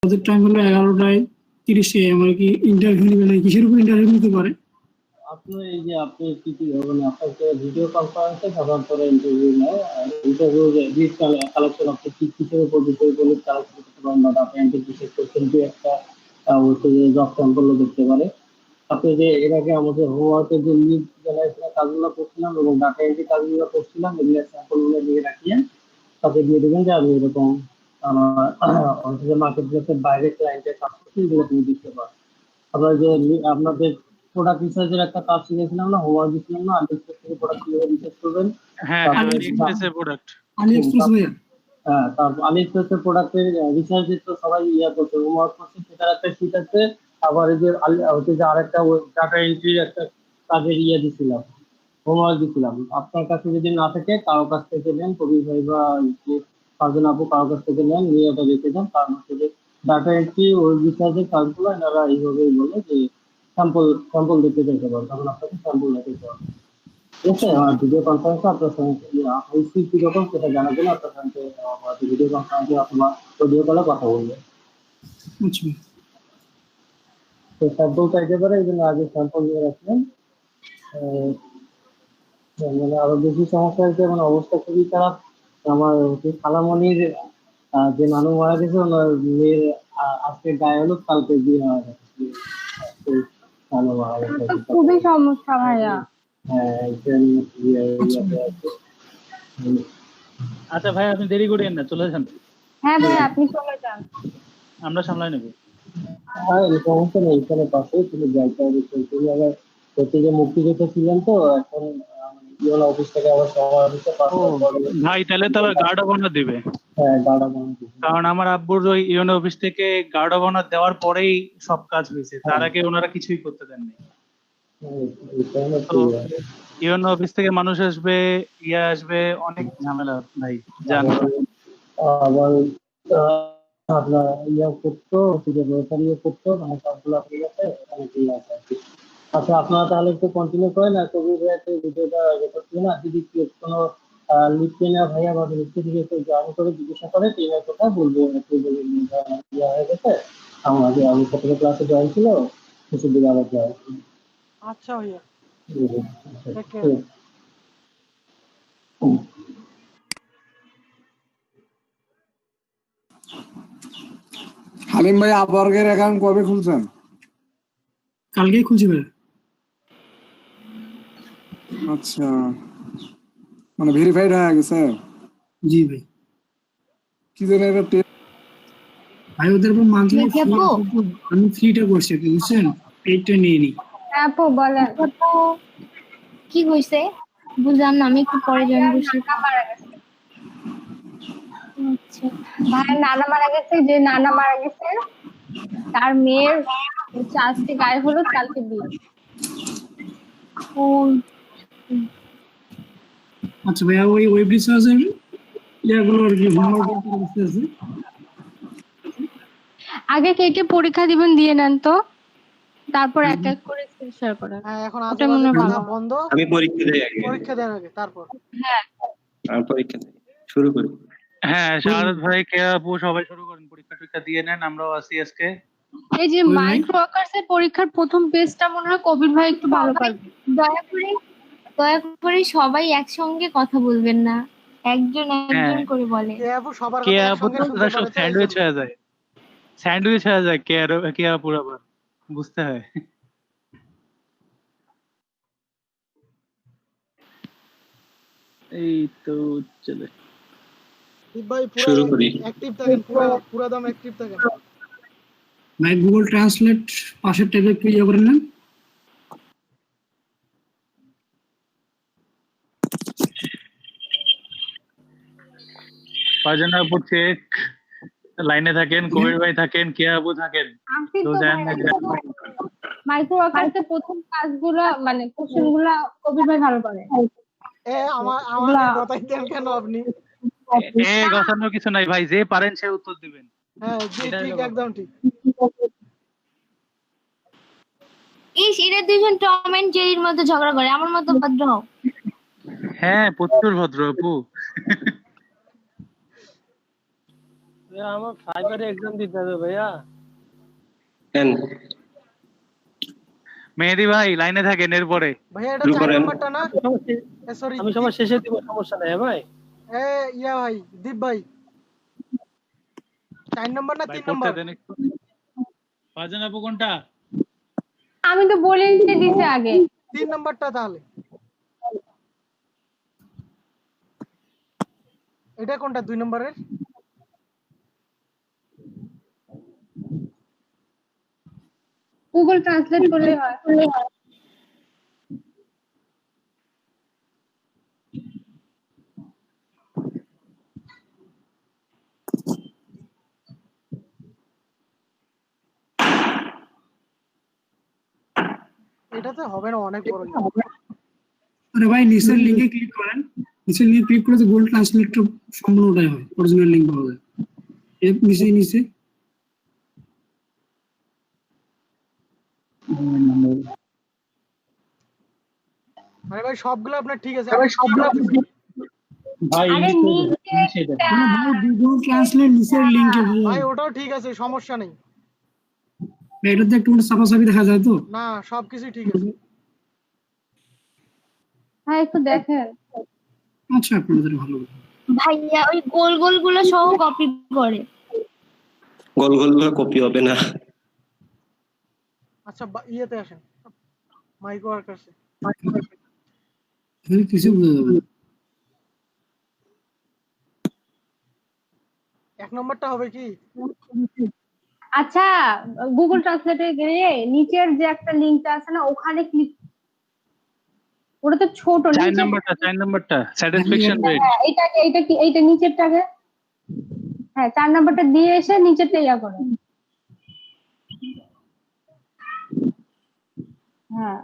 ওদের টাইম হলো 11:30 AM আর কি। ইন্টারভিউ নেবে না, কিসের উপর ইন্টারভিউ নিতে পারে? আপনি এই যে আপনি কি মানে আপনাকে ভিডিও কনফারেন্সে সাধারণত ইন্টারভিউ নেয়, ইন্টারভিউ লিড কালেকশন আপনি কি কিসের উপর বিষয় বলে কালেকশন করতে পারেন বা ডাটা এন্ট্রি বিশেষ কোশ্চেন কি একটা হচ্ছে যে জব স্যাম্পল দেখতে পারে। আপনি যে এর আগে আমাদের হোমওয়ার্কের যে লিড জেনারেশনের কাজগুলো করছিলাম এবং ডাটা এন্ট্রি কাজগুলো করছিলাম, এগুলো স্যাম্পলগুলো নিয়ে রাখিয়েন, তাকে দিয়ে দেবেন যে আমি এরকম হচ্ছে যে মার্কেট প্লেসের বাইরে ক্লায়েন্টের কাজ করছি, এগুলো তুমি দিতে পারো। আবার যে আপনাদের প্রোডাক্ট রিসার্চের একটা কাজ শিখেছিলাম না, হোমওয়ার্ক দিয়েছিলাম না, আলিএক্সপ্রেস থেকে প্রোডাক্ট কিভাবে রিসার্চ করবেন। হ্যাঁ আলিএক্সপ্রেসের প্রোডাক্ট, আলিএক্সপ্রেস ভাইয়া। হ্যাঁ, তারপর আলিএক্সপ্রেসের প্রোডাক্টের রিসার্চের তো সবাই করছে, হোমওয়ার্ক করছে, সেটার একটা শীট আছে। আবার এই যে হচ্ছে যে আরেকটা ডাটা এন্ট্রির একটা কাজের দিছিলাম, হোমওয়ার্ক দিছিলাম। আপনার কাছে যদি না থাকে কারো কাছ থেকে নেন, কবির ভাই বা ফারজানা আপু কারো কাছ থেকে নেন, নিয়ে এটা রেখে দেন। কারণ হচ্ছে যে ডাটা এন্ট্রি ওই রিসার্চের কাজগুলো এনারা এইভাবেই বলে যে স্যাম্পল দেখতে চাইতে পারো, তখন আপনাকে স্যাম্পল দেখতে পারো। ঠিক আছে, আমার ভিডিও কনফারেন্সে আপনার সঙ্গে হয়েছি কিরকম সেটা জানার জন্য আপনার সঙ্গে ভিডিও কনফারেন্সে অথবা অডিও কলে কথা বলবে। আচ্ছা, তো স্যাম্পল চাইতে পারে, এই জন্য আগে স্যাম্পল নিয়ে রাখবেন। মানে আরো বেশি সমস্যা হয়েছে, মানে অবস্থা খুবই খারাপ। আমার হচ্ছে খালামণির যে নানু মারা গেছে, ওনার মেয়ের আজকে গায়ে হলুদ, কালকে বিয়ে হয়ে গেছে। নানু মারা গেছে, খুবই সমস্যা ভাইয়া। হ্যাঁ আচ্ছা ভাই আপনি দেরি করেন না, চলে যান। হ্যাঁ ভাই আপনি চলে যান, আমরা সামলাই নেব। হ্যাঁ, সমস্যা নেই, এখানে পাশে তুমি যাইতে হবে। তুমি আবার হচ্ছে যে মুক্তিযোদ্ধা ছিলেন, তো এখন ইউএন অফিস থেকে আবার শহর অফিসে ভাই তাহলে তো গার্ড অফ অনার দিবে। হ্যাঁ, গার্ড অফ অনার দিবে। কারণ আমার আব্বুর ওই ইউএন অফিস থেকে গার্ড অফ অনার দেওয়ার পরেই সব কাজ হয়েছে, তার আগে ওনারা কিছুই করতে দেননি। ইউএন অফিস থেকে মানুষ আসবে, আসবে, অনেক ঝামেলা ভাই জানো। আবার আপনার করতো, করতো, মানে সবগুলো ঠিক আছে, অনেকেই আছে আর কি। আচ্ছা, আপনারা তাহলে একটু কন্টিনিউ করেন, আর কবির ভাই একটু ভিডিওটা রেকর্ড করেন। আর যদি কোনো লিড ট্রেনার ভাইয়া বা লিড থেকে একটু জয়েন করে জিজ্ঞাসা করে ট্রেনার কোথায়, বলবো একটু বলে ইয়ে হয়ে গেছে, আমাকে আমি প্রথমে ক্লাসে জয়েন ছিল, কিছু দিন আবার জয়েন। আচ্ছা ভাইয়া, হালিম ভাই আপওয়ার্কের অ্যাকাউন্ট কবে খুলছেন? কালকেই খুলছি ভাই। আচ্ছা, মানে ভেরিফাইড হয়ে গেছে? জি ভাই। কি জানি এটা ভাই ওদের উপর মান্থলি আমি ফ্রিটা করছি, বুঝছেন, পেইডটা নিয়ে নি। আপু বলেন কি হইছে, বুঝলাম না, আমি একটু পরে জয়েন করছি। আচ্ছা, ভাই নানা মারা গেছে, যে নানা মারা গেছে তার মেয়ের আজকে গায়ে হলুদ, কালকে বিয়ে। আচ্ছা ভাইয়া, ওই ওয়েব রিসার্চের ইয়াগুলো আর কি হোমওয়ার্ক আছে। আগে কে কে পরীক্ষা দিবেন দিয়ে নেন তো, তারপর এক এক করে শেয়ার করেন। হ্যাঁ এখন ওটা মনে হয় ভালো। বন্ধ, আমি পরীক্ষা দেই আগে, পরীক্ষা দেন আগে, তারপর হ্যাঁ পরীক্ষা দেই শুরু করি। হ্যাঁ শাহাদাত ভাই, কে আপু সবাই শুরু করেন, পরীক্ষা দিয়ে নেন, আমরাও আছি আজকে। এই যে মাইক্রো ওয়ার্কার্স এর পরীক্ষার প্রথম পেজটা মনে হয় কবির ভাই একটু ভালো পারবে। দয়া করে সবাই একসঙ্গে কথা বলবেন না, একজন একজন করে বলে। কে আপু সব স্যান্ডউইচ হয়ে যায়, স্যান্ডউইচ হয়ে যায়। কে আপু আবার বুঝতে হয়। এই তো চলে ভাই শুরু করি। অ্যাক্টিভ থাকেন, পুরো দম অ্যাক্টিভ থাকেন। ভাই গুগল ট্রান্সলেট পাশের ট্যাবে একটু ইয়ে করে নেন। ফারজানা আপু চেক, লাইনে থাকেন, কবির ভাই থাকেন, কে আপু থাকেন। তো মাইক্রো ওয়ার্কার্স এর প্রথম কাজগুলো মানে কোশ্চেনগুলো কবির ভাই ভালো পারে। আমার কথাই দেন কেন আপনি? গসানোর কিছু নাই ভাই, যে পারেন সে উত্তর দিবেন। হ্যাঁ ঠিক, একদম ঠিক। এরা দুজন টম এন্ড জেরির মতো ঝগড়া করে, আমার মতো ভদ্র হও। হ্যাঁ প্রচুর ভদ্র আপু। আমার ফাইবারে এক্সাম দিতে হবে ভাইয়া। কেন মেহেদি ভাই লাইনে থাকেন এরপরে। ভাইয়া এটা শুরু 4 করেন। নাম্বারটা না? সরি আমি সবার শেষে দিব, সমস্যা নাই ভাই। ইয়া ভাই দীপ ভাই 4 নাম্বার না ভাই 3 পড়তে নাম্বার? দেন একটু। ফারজান আপু কোনটা? আমি তো বলেই দিছি আগে। 3 নাম্বারটা তাহলে। এটা কোনটা 2 নাম্বারের? গুগল ট্রান্সলেট করলে হয়। এটাতে হবে না, অনেক বড়। আরে ভাই নিচের লিঙ্কে ক্লিক করেন, নিচের লিঙ্কে ক্লিক করে তো গুগল ট্রান্সলেটর সম্পূর্ণটাই হয়, অরিজিনাল লিঙ্ক পাওয়া যায়। এর নিচে নিচে আরে ভাই সবগুলো আপনার ঠিক আছে, ভাই আরে সেটা ভাই গুগল ট্রান্সলেট নিচের লিঙ্কে ভাই ওটাও ঠিক আছে, সমস্যা নেই। এটাতে একটু সাফাসাফি দেখা যায় তো। না সবকিছু ঠিক আছে। হ্যাঁ একটু দেখেন। আচ্ছা আপনাদের ভালো। ভাইয়া ওই গোল গোল গুলো সহ কপি করে। গোল গোল কপি হবে না। আচ্ছা ইয়েতে আসেন, মাইক্রো ওয়ার্কার্সে। কিছু বোঝা যাবে না। 1 নাম্বারটা হবে কি? আচ্ছা গুগল ট্রান্সলেটে গিয়ে নিচের যে একটা লিংকটা আছে না ওখানে ক্লিক, ওটা তো ছোট। 4 নাম্বারটা স্যাটিসফ্যাকশন রেট। হ্যাঁ এইটা নিচেরটাকে, হ্যাঁ 4 নাম্বারটা দিয়ে এসে নিচেরটা ইয়া করে। হ্যাঁ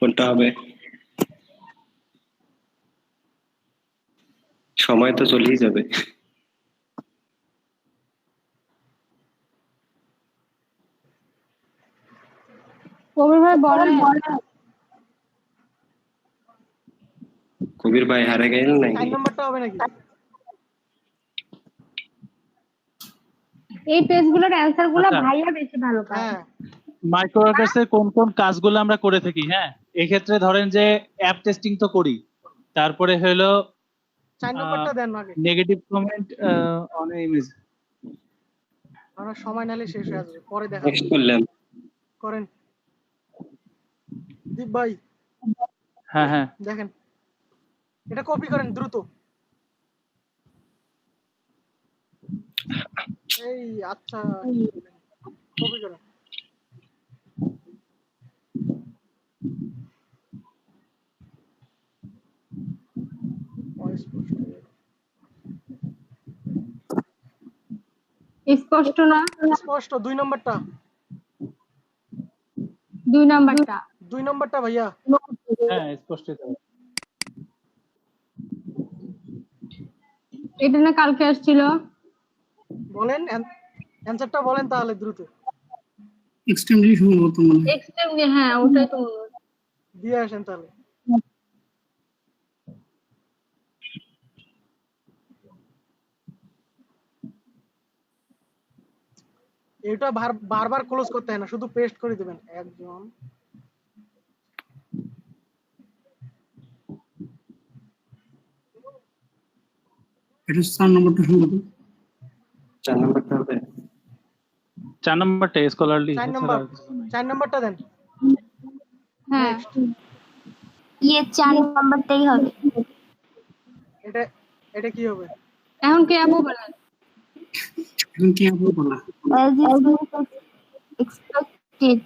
কোনটা হবে? সময় তো চলেই যাবে। কবির ভাই বলেন। কবির ভাই হারে গেল 4 নাকি? নাম্বারটা হবে নাকি? এই পেজগুলোর অ্যানসার গুলো আচ্ছা। ভাইয়া বেশি ভালো পায়। হ্যাঁ মাইক্রো ওয়ার্কার্সের কোন কোন কাজগুলো আমরা করে থাকি? হ্যাঁ এক্ষেত্রে ধরেন যে অ্যাপ টেস্টিং তো করি, তারপরে হলো 4 নাম্বারটা দেন আগে, নেগেটিভ কমেন্ট অন ইমেজ। আমরা সময় নালে শেষ হয়ে যাবে, পরে দেখা নেক্সট করলাম। করেন। দীপ ভাই হ্যাঁ দেখেন, এটা কপি করেন দ্রুত। এই আচ্ছা কপি করেন। স্পষ্ট না? স্পষ্ট। 2 নাম্বারটা, 2 নাম্বারটা 2 নাম্বারটা ভাইয়া। হ্যাঁ স্পষ্ট। এটা না কালকে আসছিল। বলেন অ্যানসারটা বলেন তাহলে দ্রুত এক্সট্রিমলি সম্ভবত মনে হয়। এক্সট্রিমলি, হ্যাঁ ওটাই তো। দিয়ে আসেন তাহলে। এটা বারবার ক্লোজ করতে হয় না, শুধু পেস্ট করে দিবেন একজন। এটা 4 নম্বরটা সম্ভবত। 4 নাম্বারটা হবে। 4 নাম্বারটা স্কলারলি। 4 নাম্বারটা দেন। হ্যাঁ ये 4 নাম্বারটাই হবে। এটা কি হবে? এখন কে আপু বলেন। এখন কি আপু বলা? As is expected,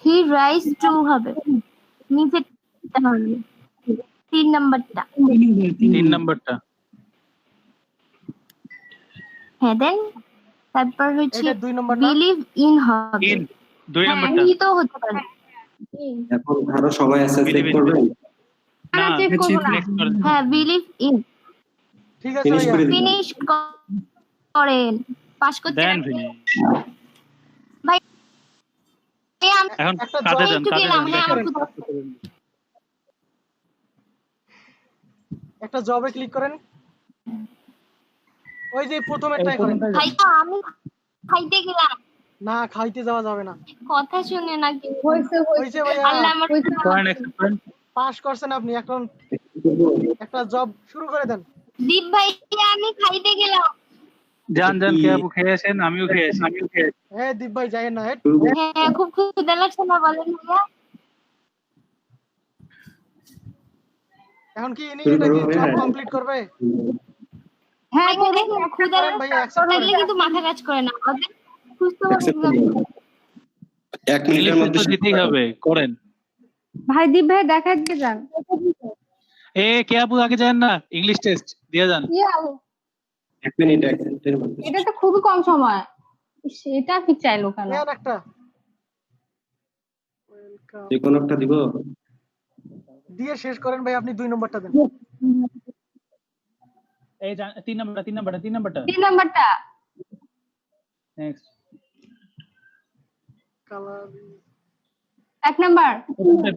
he rise to হবে। নিচে হবে 3 নাম্বারটা। 3 নাম্বারটা। হ্যাঁ দেন তারপর হচ্ছে এটা 2 নাম্বারটা। বিলিভ ইন হবে। 2 হ্যাঁ নাম্বারটা ই তো হতে পারে। এখন আরো সবাই অ্যাসেস চেক করবেন। না আমরা চেক করবো না। নেক্সট করেন। হ্যাঁ বিলিভ ইন ঠিক আছে ফিনিশ ভাইয়া করে দিন। ফিনিশ করেন। পাস করছেন দেন আপনি? finish। ভাই আমি এখন একটা কাজে জব দেন, একটু কাজে গেলাম, দেন, হ্যাঁ দেখেন। আমার খুব একটা জবে ক্লিক করেন। ওই যে এই প্রথমেরটাই করেন। প্রথমটাই ভাই দেন। আমি খাইতে গেলাম, না খাইতে যাওয়া যাবে না। কথা শুনে না কি হয়েছে ভাইয়া, আল্লাহ আমার করেন, accept করেন। পাস করছেন আপনি, এখন একটা জব শুরু করে দেন। দীপ ভাই আমি খাইতে গেলাম। যান যান, কে আপু খেয়ে আসেন, আমিও খেয়ে আসি। হ্যাঁ দীপ ভাই যাই না, হ্যাঁ খুব ক্ষুধা লাগছে না বলেন ভাইয়া? এখন কি ইনি শুরু এটা কি করবো জব ভাইয়া? কমপ্লিট করবে? হ্যাঁ দেখুন ক্ষুধা করেন ভাইয়া, accept করেন। লাগলে কিন্তু মাথা কাজ করে না, আমাদের সুস্থ Accept করুন। 1 মিনিটের ইংলিশ মধ্যে তো দিতেই হবে, করেন। ভাই দীপ ভাই দেখাইতে যান। কে আপু আগে যান না, ইংলিশ টেস্ট দিয়ে যান। 1 মিনিটের মধ্যে। এটা তো খুবই কম সময়, সেটা কি চাইলো কেন? নেন একটা। ওয়েলকাম যে কোনো একটা দিব। দিয়ে শেষ করেন ভাই, আপনি 2 নম্বরটা দেন। এই 3 নাম্বারটা 3 নাম্বারটা। 3 নাম্বারটা নেক্সট কালার 1 নাম্বার।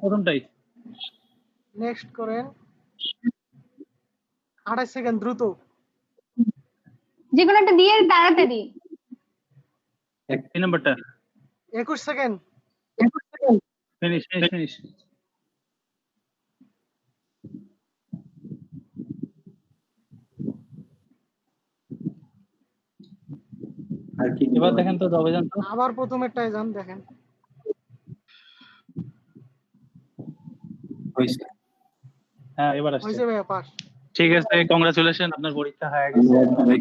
প্রথমটাই। নেক্সট করেন। 28 সেকেন্ড দ্রুত। যে কোনো একটা দিয়ে তাড়াতাড়ি। 3 নাম্বারটা। 21 সেকেন্ড। ফিনিশ। আর কি এবার দেখেন তো, জবে যান তো। আবার প্রথমেরটায় যান, দেখেন। হইছে। হ্যাঁ এবার আসছে। হয়েছে ভাইয়া, পাস। ঠিক আছে, কংগ্রাচুলেশন, আপনার পরীক্ষা হয়ে গেছে।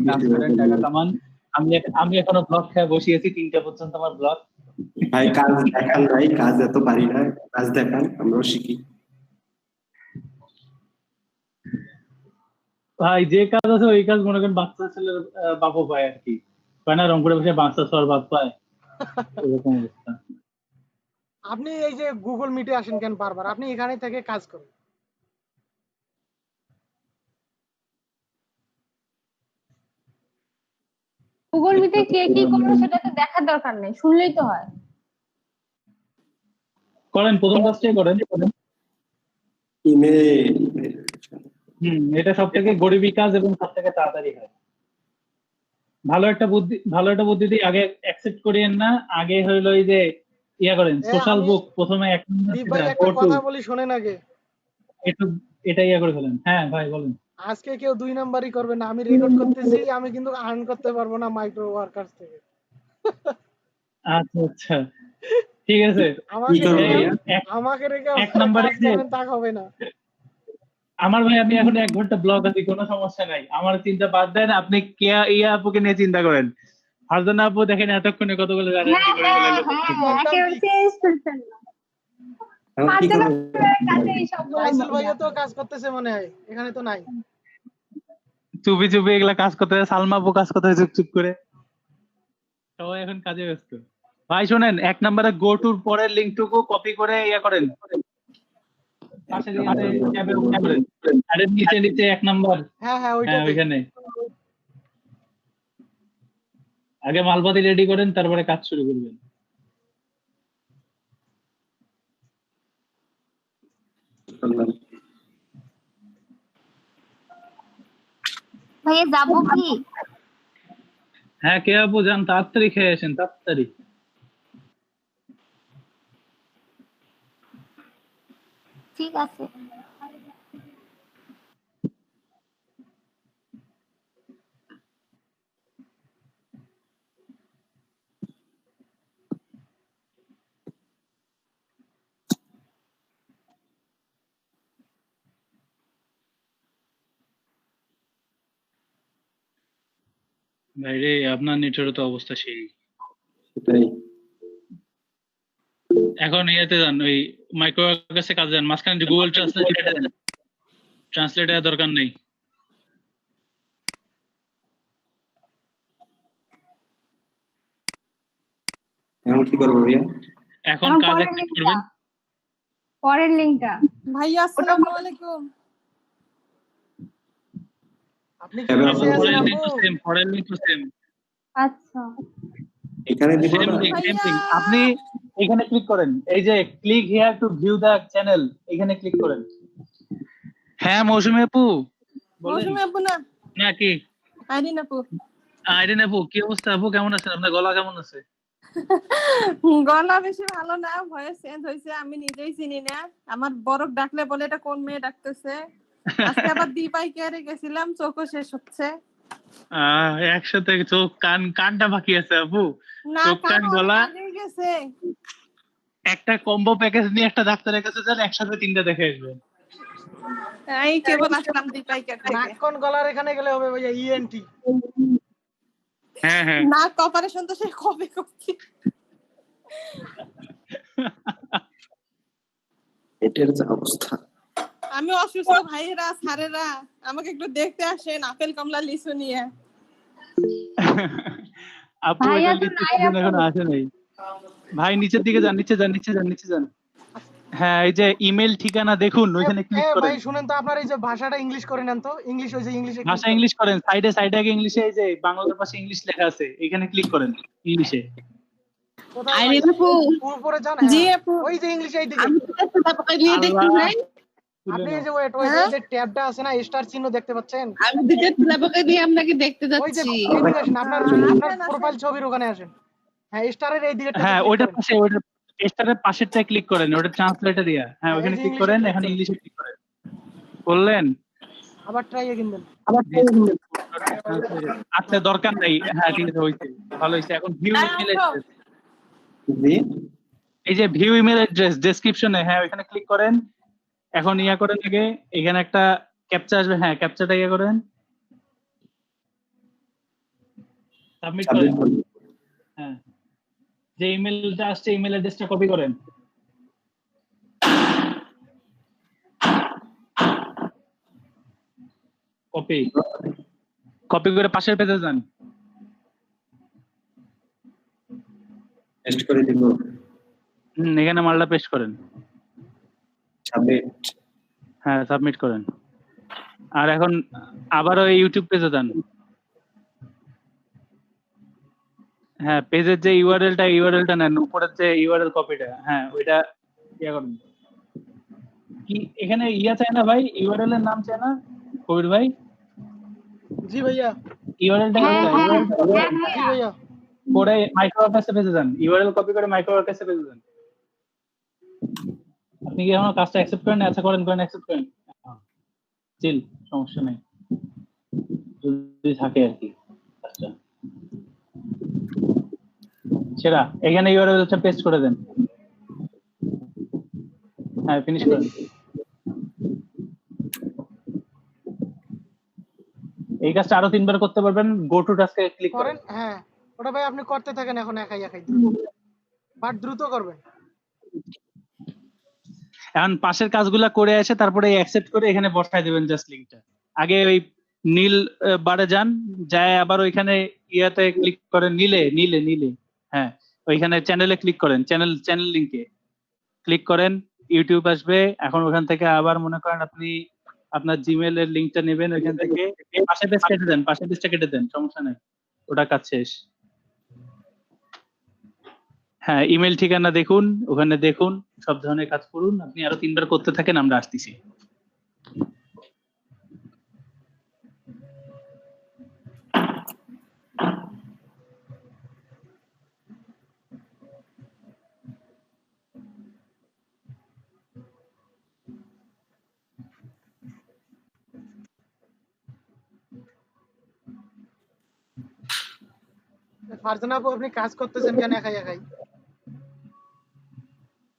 কাজ করেন, টাকা কামান। আমি এখনো ব্লগ খেয়ে বসিয়েছি 3টা পর্যন্ত আমার ব্লগ। ভাই কাজ দেখান ভাই, কাজ এত পারি না, কাজ দেখান আমরাও শিখি। ভাই যে কাজ আছে ওই কাজ মনে করেন বাচ্চা ছেলের বাপও পায় আর কি, পায় না, রংপুরে বসে বাচ্চা সর বাপ পায়, এরকম অবস্থা। আপনি এই যে গুগল মিটে আসেন কেন বারবার? আপনি এখানে থেকে কাজ করুন। গুগল মিটে কে কি করবে সেটা তো দেখার দরকার নেই, শুনলেই তো হয়। করেন, প্রথম কাজটাই করেন। ইমেল। এটা সব থেকে গরিবী কাজ এবং সব থেকে তাড়াতাড়ি হয়। ভালো একটা বুদ্ধি দিয়ে আগে অ্যাকসেপ্ট করিয়েন না, আগে হইলো এই যে ইয়া করেন, সোশ্যাল বুক প্রথমে 1 দীপ ভাই নম্বর একটা কথা বলি শোনেন আগে। একটু এটা ইয়া করে ফেলেন। হ্যাঁ ভাই বলেন। আজকে কেউ 2 নাম্বারই করবে না, আমি রেকর্ড করতেছি, আমি কিন্তু আর্ন করতে পারবো না মাইক্রো ওয়ার্কার্স থেকে। আচ্ছা ঠিক আছে। আমাকে কি করবো রেখে ভাইয়া? আমাকে রেখে এক নাম্বারে কাজ যে করবেন তা হবে না। আমার ভাই, আমি এখন 1 ঘন্টা ব্লগ আছি, কোনো সমস্যা নাই, আমার চিন্তা বাদ দেন, আপনি ইয়া আপুকে নিয়ে চিন্তা করেন। ফারজানা আপু দেখেন এতক্ষণে কতগুলো গাড়ি করে ফেললো। এখন কি করবো? রাইসেল ভাইয়া তো কাজ করতেছে মনে হয়, এখানে তো নাই। চুপি এগুলা কাজ করতে হয়, সালমা আপু কাজ করতে হয় চুপ করে, সবাই এখন কাজে ব্যস্ত। ভাই শোনেন, 1 নম্বরে গো টুর পরের লিঙ্কটুকু কপি করে ইয়া করেন, পাশে ট্যাবের উপর করেন, আর এর নিচে 1 নাম্বার। হ্যাঁ হ্যাঁ ওইটাতে। ওইখানে আগে মালপাতি রেডি করেন, তারপরে কাজ শুরু করবেন। ভাইয়া যাবো কি? হ্যাঁ কে আপু যান, তাড়াতাড়ি খেয়ে আসেন, তাড়াতাড়ি। ঠিক আছে। ভাই রে, আপনার নেটেরও তো অবস্থা সেই। সেটাই। এখন ইয়েতে যান, ওই মাইক্রো কাছে কাজ যান, মাঝখানে যে গুগল ট্রান্সলেট দরকার নেই। এখন কি করবো ভাইয়া? এখন এখন কাজ পরের accept লিঙ্কটা করবেন। পরের লিঙ্কটা ভাইয়া আসসালামু আলাইকুম। আপনি কি এবার বিজি আপু আছেন পরের আপু? লিঙ্ক তো সেম, পরের লিঙ্ক তো সেম, আচ্ছা এখানে দিব সেম না? লিঙ্ক, সেম ভাইয়া লিঙ্ক। আপনি এখানে ক্লিক করেন, এই যে click here two view the channel, এখানে ক্লিক করেন। হ্যাঁ মৌসুমী আপু বলেন। মৌসুমী আপু না, নাকি আইরিন আপু। আইরিন আপু, কি অবস্থা আপু, কেমন আছেন? আপনার গলা কেমন আছে? গলা বেশি ভালো না, ভয়েস চেঞ্জ হয়েছে, আমি নিজেই চিনি না। আমার বরফ ডাকলে বলে এটা কোন মেয়ে ডাকতেছে। আজকে আবার দীপাই কেয়ারে গেছিলাম, চোখও শেষ হচ্ছে। একসাথে চোখ কানটা বাকি আছে আপু, না চোখ কান কান অনেক গলা। আগেই গেছে। একটা কম্বো প্যাকেজ নিয়ে একটা ডাক্তারের কাছে যান, একসাথে 3টা দেখে আসবেন। এই কেবল আসলাম দীপাই কেয়ার থেকে। নাক কোন গলার এখানে গেলে হবে ভাইয়া ইএনটি। হ্যাঁ হ্যাঁ নাক অপারেশন তো সে কবে করছি। এটার যে অবস্থা। আমি অসুস্থ ভাইয়েরা স্যারেরা, আমাকে একটু দেখতে আসেন আপেল কমলা লিচু নিয়ে। আপু ভাইয়া এটা তো লিখতে নাই আপু। এখন আসে নাই। ভাই নিচের দিকে যান, নিচে যান, নিচে যান, নিচে যান। হ্যাঁ এই যে ইমেল ঠিকানা দেখুন, ওইখানে ক্লিক ভাই করেন। শুনেন তো, আপনার এই যে ভাষাটা ইংলিশ করে নেন তো, ইংলিশ ওই যে ইংলিশে ভাষা ইংলিশ করেন, সাইডে সাইডে আগে ইংলিশে, এই যে বাংলার পাশে ইংলিশ লেখা আছে, এখানে ক্লিক করেন ইংলিশে। আইরিন আপু, উপরে যান। জি হ্যাঁ আপু, ওই যে ইংলিশ এইদিকে। আমি তো সেটা পকাই দিয়ে দেখতে নাই। আপনি এই যে ওয়েট ওই যে ট্যাবটা আছে না, স্টার চিহ্ন দেখতে পাচ্ছেন? আমি দুটো তুলা পকাই দিয়ে আপনাকে দেখতে ওই যে যাচ্ছি। এইদিকে আসেন, আপনার আপনার আসেন, আসেন। প্রোফাইল ছবির ওখানে আসেন। হ্যাঁ স্টারের এই দিকেরটা হ্যাঁ ক্লিক ওইটার করেন। পাশে, ওইটার স্টারের পাশেরটায় ক্লিক করেন, ওটা ট্রান্সলেটর দিয়া। হ্যাঁ হ্যাঁ, ওখানে এই যে ক্লিক ইংলিশে করেন, click এখন করেন। ইংলিশে ক্লিক করেন। করলেন? আবার ট্রাই এগেইন দেন। আচ্ছা দরকার নাই, হ্যাঁ ঠিক আছে, হয়েছে, ভালো হয়েছে। এখন ভিউ ইমেল অ্যাড্রেস, জি এই যে ভিউ ইমেল অ্যাড্রেস ডেসক্রিপশনে, হ্যাঁ ওখানে ক্লিক করেন। এখন ইয়া করেন, আগে এখানে একটা ক্যাপচা আসবে, হ্যাঁ ক্যাপচাটা ইয়া করেন, সাবমিট করেন। হ্যাঁ যে ইমেলটা আসছে, ইমেল অ্যাড্রেসটা কপি করেন। কপি কপি করে পাশের পেজে যান। টেস্ট করে দিব। এখানে মালটা পেস্ট করেন। সাবমিট। হ্যাঁ সাবমিট করেন। আর এখন আবারও এই ইউটিউব পেজে যান। হ্যাঁ পেজের যে ইউআরএলটা নেন, উপরের যে ইউআরএল কপিটা, হ্যাঁ ওইটা ইয়া করেন। কি এখানে ইয়া চায় না ভাই, ইউআরএল এর নাম চায় না কবির ভাই? জি ভাইয়া। ইউআরএলটা হ্যাঁ হ্যাঁ হ্যাঁ জি ভাইয়া ভাইয়া। করে মাইক্রোওয়ার্কার্সে পেজে যান, ইউআরএল কপি করে মাইক্রোওয়ার্কার্সে পেজে যান। আপনি কি এখন কাজটা অ্যাকসেপ্ট করেন? আচ্ছা করেন, অ্যাকসেপ্ট করেন, চিল, সমস্যা নেই যদি থাকে আর কি। আচ্ছা সেরা, এখানে ইউআরএলটা পেস্ট করে দেন। হ্যাঁ ফিনিশ করেন। এই কাজটা আরো 3বার করতে পারবেন। গো টু টাস্কে ক্লিক করেন। করেন। হ্যাঁ ওটা ভাই আপনি করতে থাকেন এখন একাই একাই, বাট দ্রুত করবেন। এখন পাশের কাজগুলা করে এসে তারপরে অ্যাকসেপ্ট করে এখানে বসায় দিবেন জাস্ট লিংকটা। আগে ওই নীল বারে যান, যায় আবার ওইখানে ইয়াতে ক্লিক করেন, নীলে হ্যাঁ ওইখানে চ্যানেলে ক্লিক করেন, চ্যানেল লিংকে ক্লিক করেন, ইউটিউব আসবে। এখন ওখান থেকে আবার মনে করেন আপনি আপনার জিমেল এর লিংকটা নেবেন, ওইখান থেকে পাশের পেজটা কেটে দেন, সমস্যা নাই, ওটা কাজ শেষ। হ্যাঁ ইমেল ঠিকানা দেখুন, ওখানে দেখুন, সব ধরনের কাজ করুন। আপনি আরো 3বার করতে থাকেন, আমরা আসতেছি। ফারজানা আপু আপনি কাজ করতেছেন কেন একাই একাই?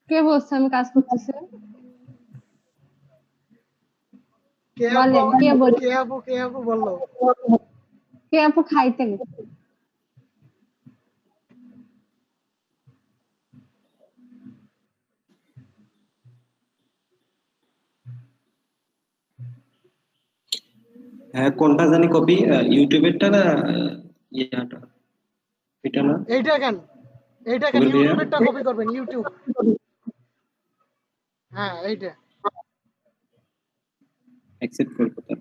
কে বলছে আমি কাজ করতেছি? কে বলেন, আপু? কে বলে? কে আপু বললো? কে আপু খাইতে গেছে? হ্যাঁ কোনটা জানি কপি, ইউটিউবেরটা না ইয়াটা? এটা না, এইটা কেন? এইটা কেন ইউটিউবেরটা কপি করবেন ইউটিউব হ্যাঁ এইটা অ্যাকসেপ্ট করব তার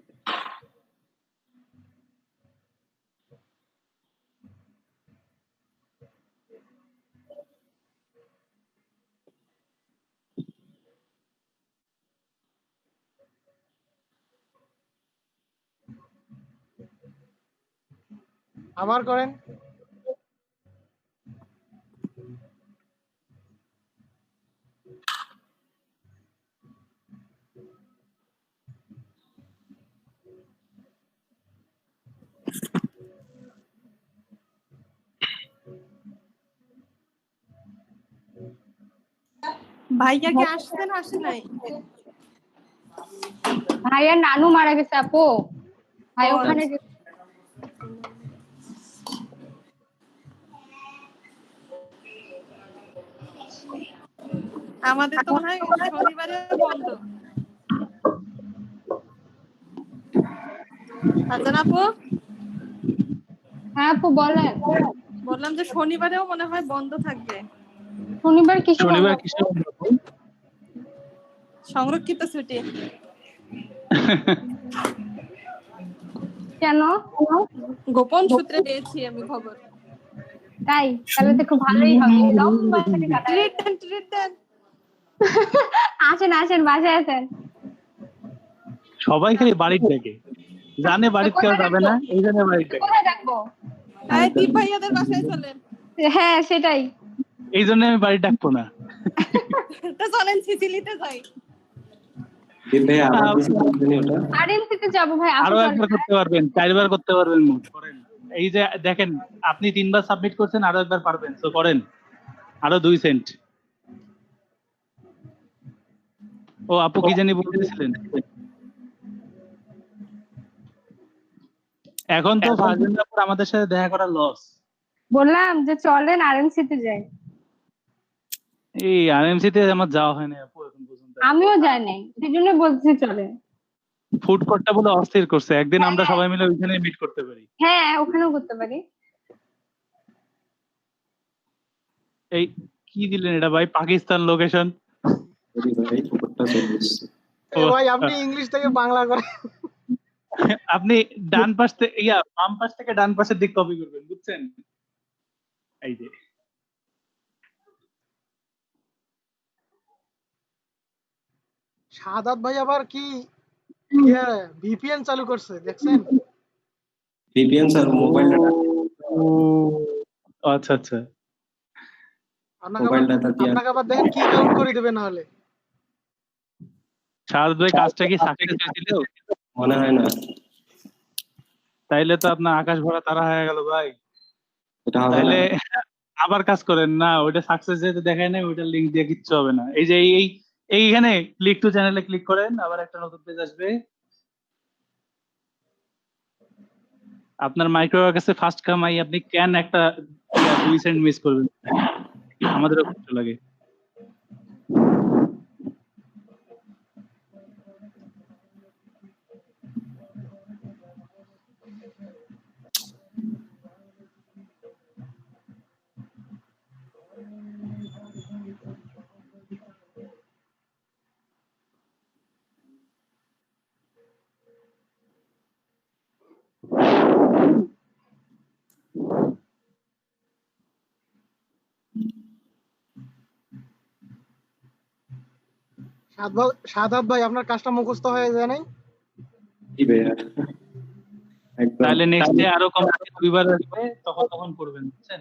আবার করেন ভাইয়া কি আসছে না আসে নাই? ভাইয়ার নানু মারা গেছে আপু, ভাই ও, ওখানে আচ্ছা। আমাদের তো মনে হয় শনিবারে বন্ধ। আচ্ছা আপু, হ্যাঁ আপু বলেন। বললাম যে শনিবারেও মনে হয় বন্ধ থাকবে। শনিবার কিসে শনিবার বন্ধ? কিসের বন্ধ? সংরক্ষিত ছুটি। কেন? গোপন সূত্রে পেয়েছি আমি খবর। তাই? তাহলে তো খুব ভালোই হবে, লম্বা করে কাটায়। ট্রিট দেন। আসেন আসেন, বাসায় আসেন। সবাই খালি বাড়ির ডেকে, জানে বাড়িতে কেউ যাবে না, এই জন্য বাড়ির ডেকে। কোথায় ডাকবো? এই দীপ ভাইয়াদের বাসায় চলেন। হ্যাঁ সেটাই। এই জন্য আমি বাড়ি ডাকবো না। তো চলেন সিসিলিতে যাই। ভাই আবার কিছু বলবেন ওটা আরএমসিতে যাবো ভাই। আপু আরো চলেন। একবার করতে পারবেন, 4বার করতে পারবেন মোট করেন। এই যে দেখেন আপনি 3বার সাবমিট করছেন, আরো একবার পারবেন, তো করেন আরো 2 সেন্ট। ও আপু কি জানি বলতেছিলেন? এখন তো ফারজানার পর আমাদের সাথে দেখা করা লস। বললাম যে চলেন আরএমসিতে যাই। এই আরএমসি তে আমার যাওয়া হয় না আপু এখন পর্যন্ত। আমিও যাই নাই, সেজন্য বলছি চলে। ফুড কোর্টটা বলে অস্থির করছে, একদিন আমরা সবাই মিলে ওইখানে মিট করতে পারি। হ্যাঁ ওখানেও করতে পারি। এই কি দিলেন এটা ভাই? পাকিস্তান লোকেশন। ভাই খবরটা চলে এসেছে ভাই আপনি ইংলিশ থেকে বাংলা করেন আপনি ডান পাশ থেকে বাম পাশ থেকে ডান পাশের দিক কপি করবেন, বুঝছেন? এই যে শাহাদাত ভাই আবার কি ভিপিএন চালু করছে দেখছেন ভিপিএন স্যার মোবাইল ডাটা আচ্ছা আচ্ছা। মোবাইল ডাটা দিয়ে আপনাকে আবার দেখেন কি কাউন্ট করে দেবে না হলে শাহাদ ভাই কাজটা কি সাকসেস হয়েছিল? মনে হয় না তাইলে তো আপনার আকাশ ভরা তারা হয়ে গেল ভাই। এটা হবে না তাইলে আবার কাজ করেন না, ওইটা সাকসেস যেহেতু দেখায় নাই, ওইটার লিংক দিয়ে কিচ্ছু হবে না। এই যে এইখানে ক্লিক টু চ্যানেলে ক্লিক করেন, আবার একটা নতুন পেজ আসবে। আপনার মাইক্রোওয়েভের কাছে ফার্স্ট কামাই, আপনি কেন একটা 2 সেন্ট মিস করবেন? আমাদেরও কষ্ট লাগে। শাহাদাত ভাই আপনার কাজটা মুখস্থ হয়ে যায় নাই কি ভাইয়া একদম তাহলে নেক্সট ডে আরো কম 2বার আসবে, তখন করবেন, বুঝছেন?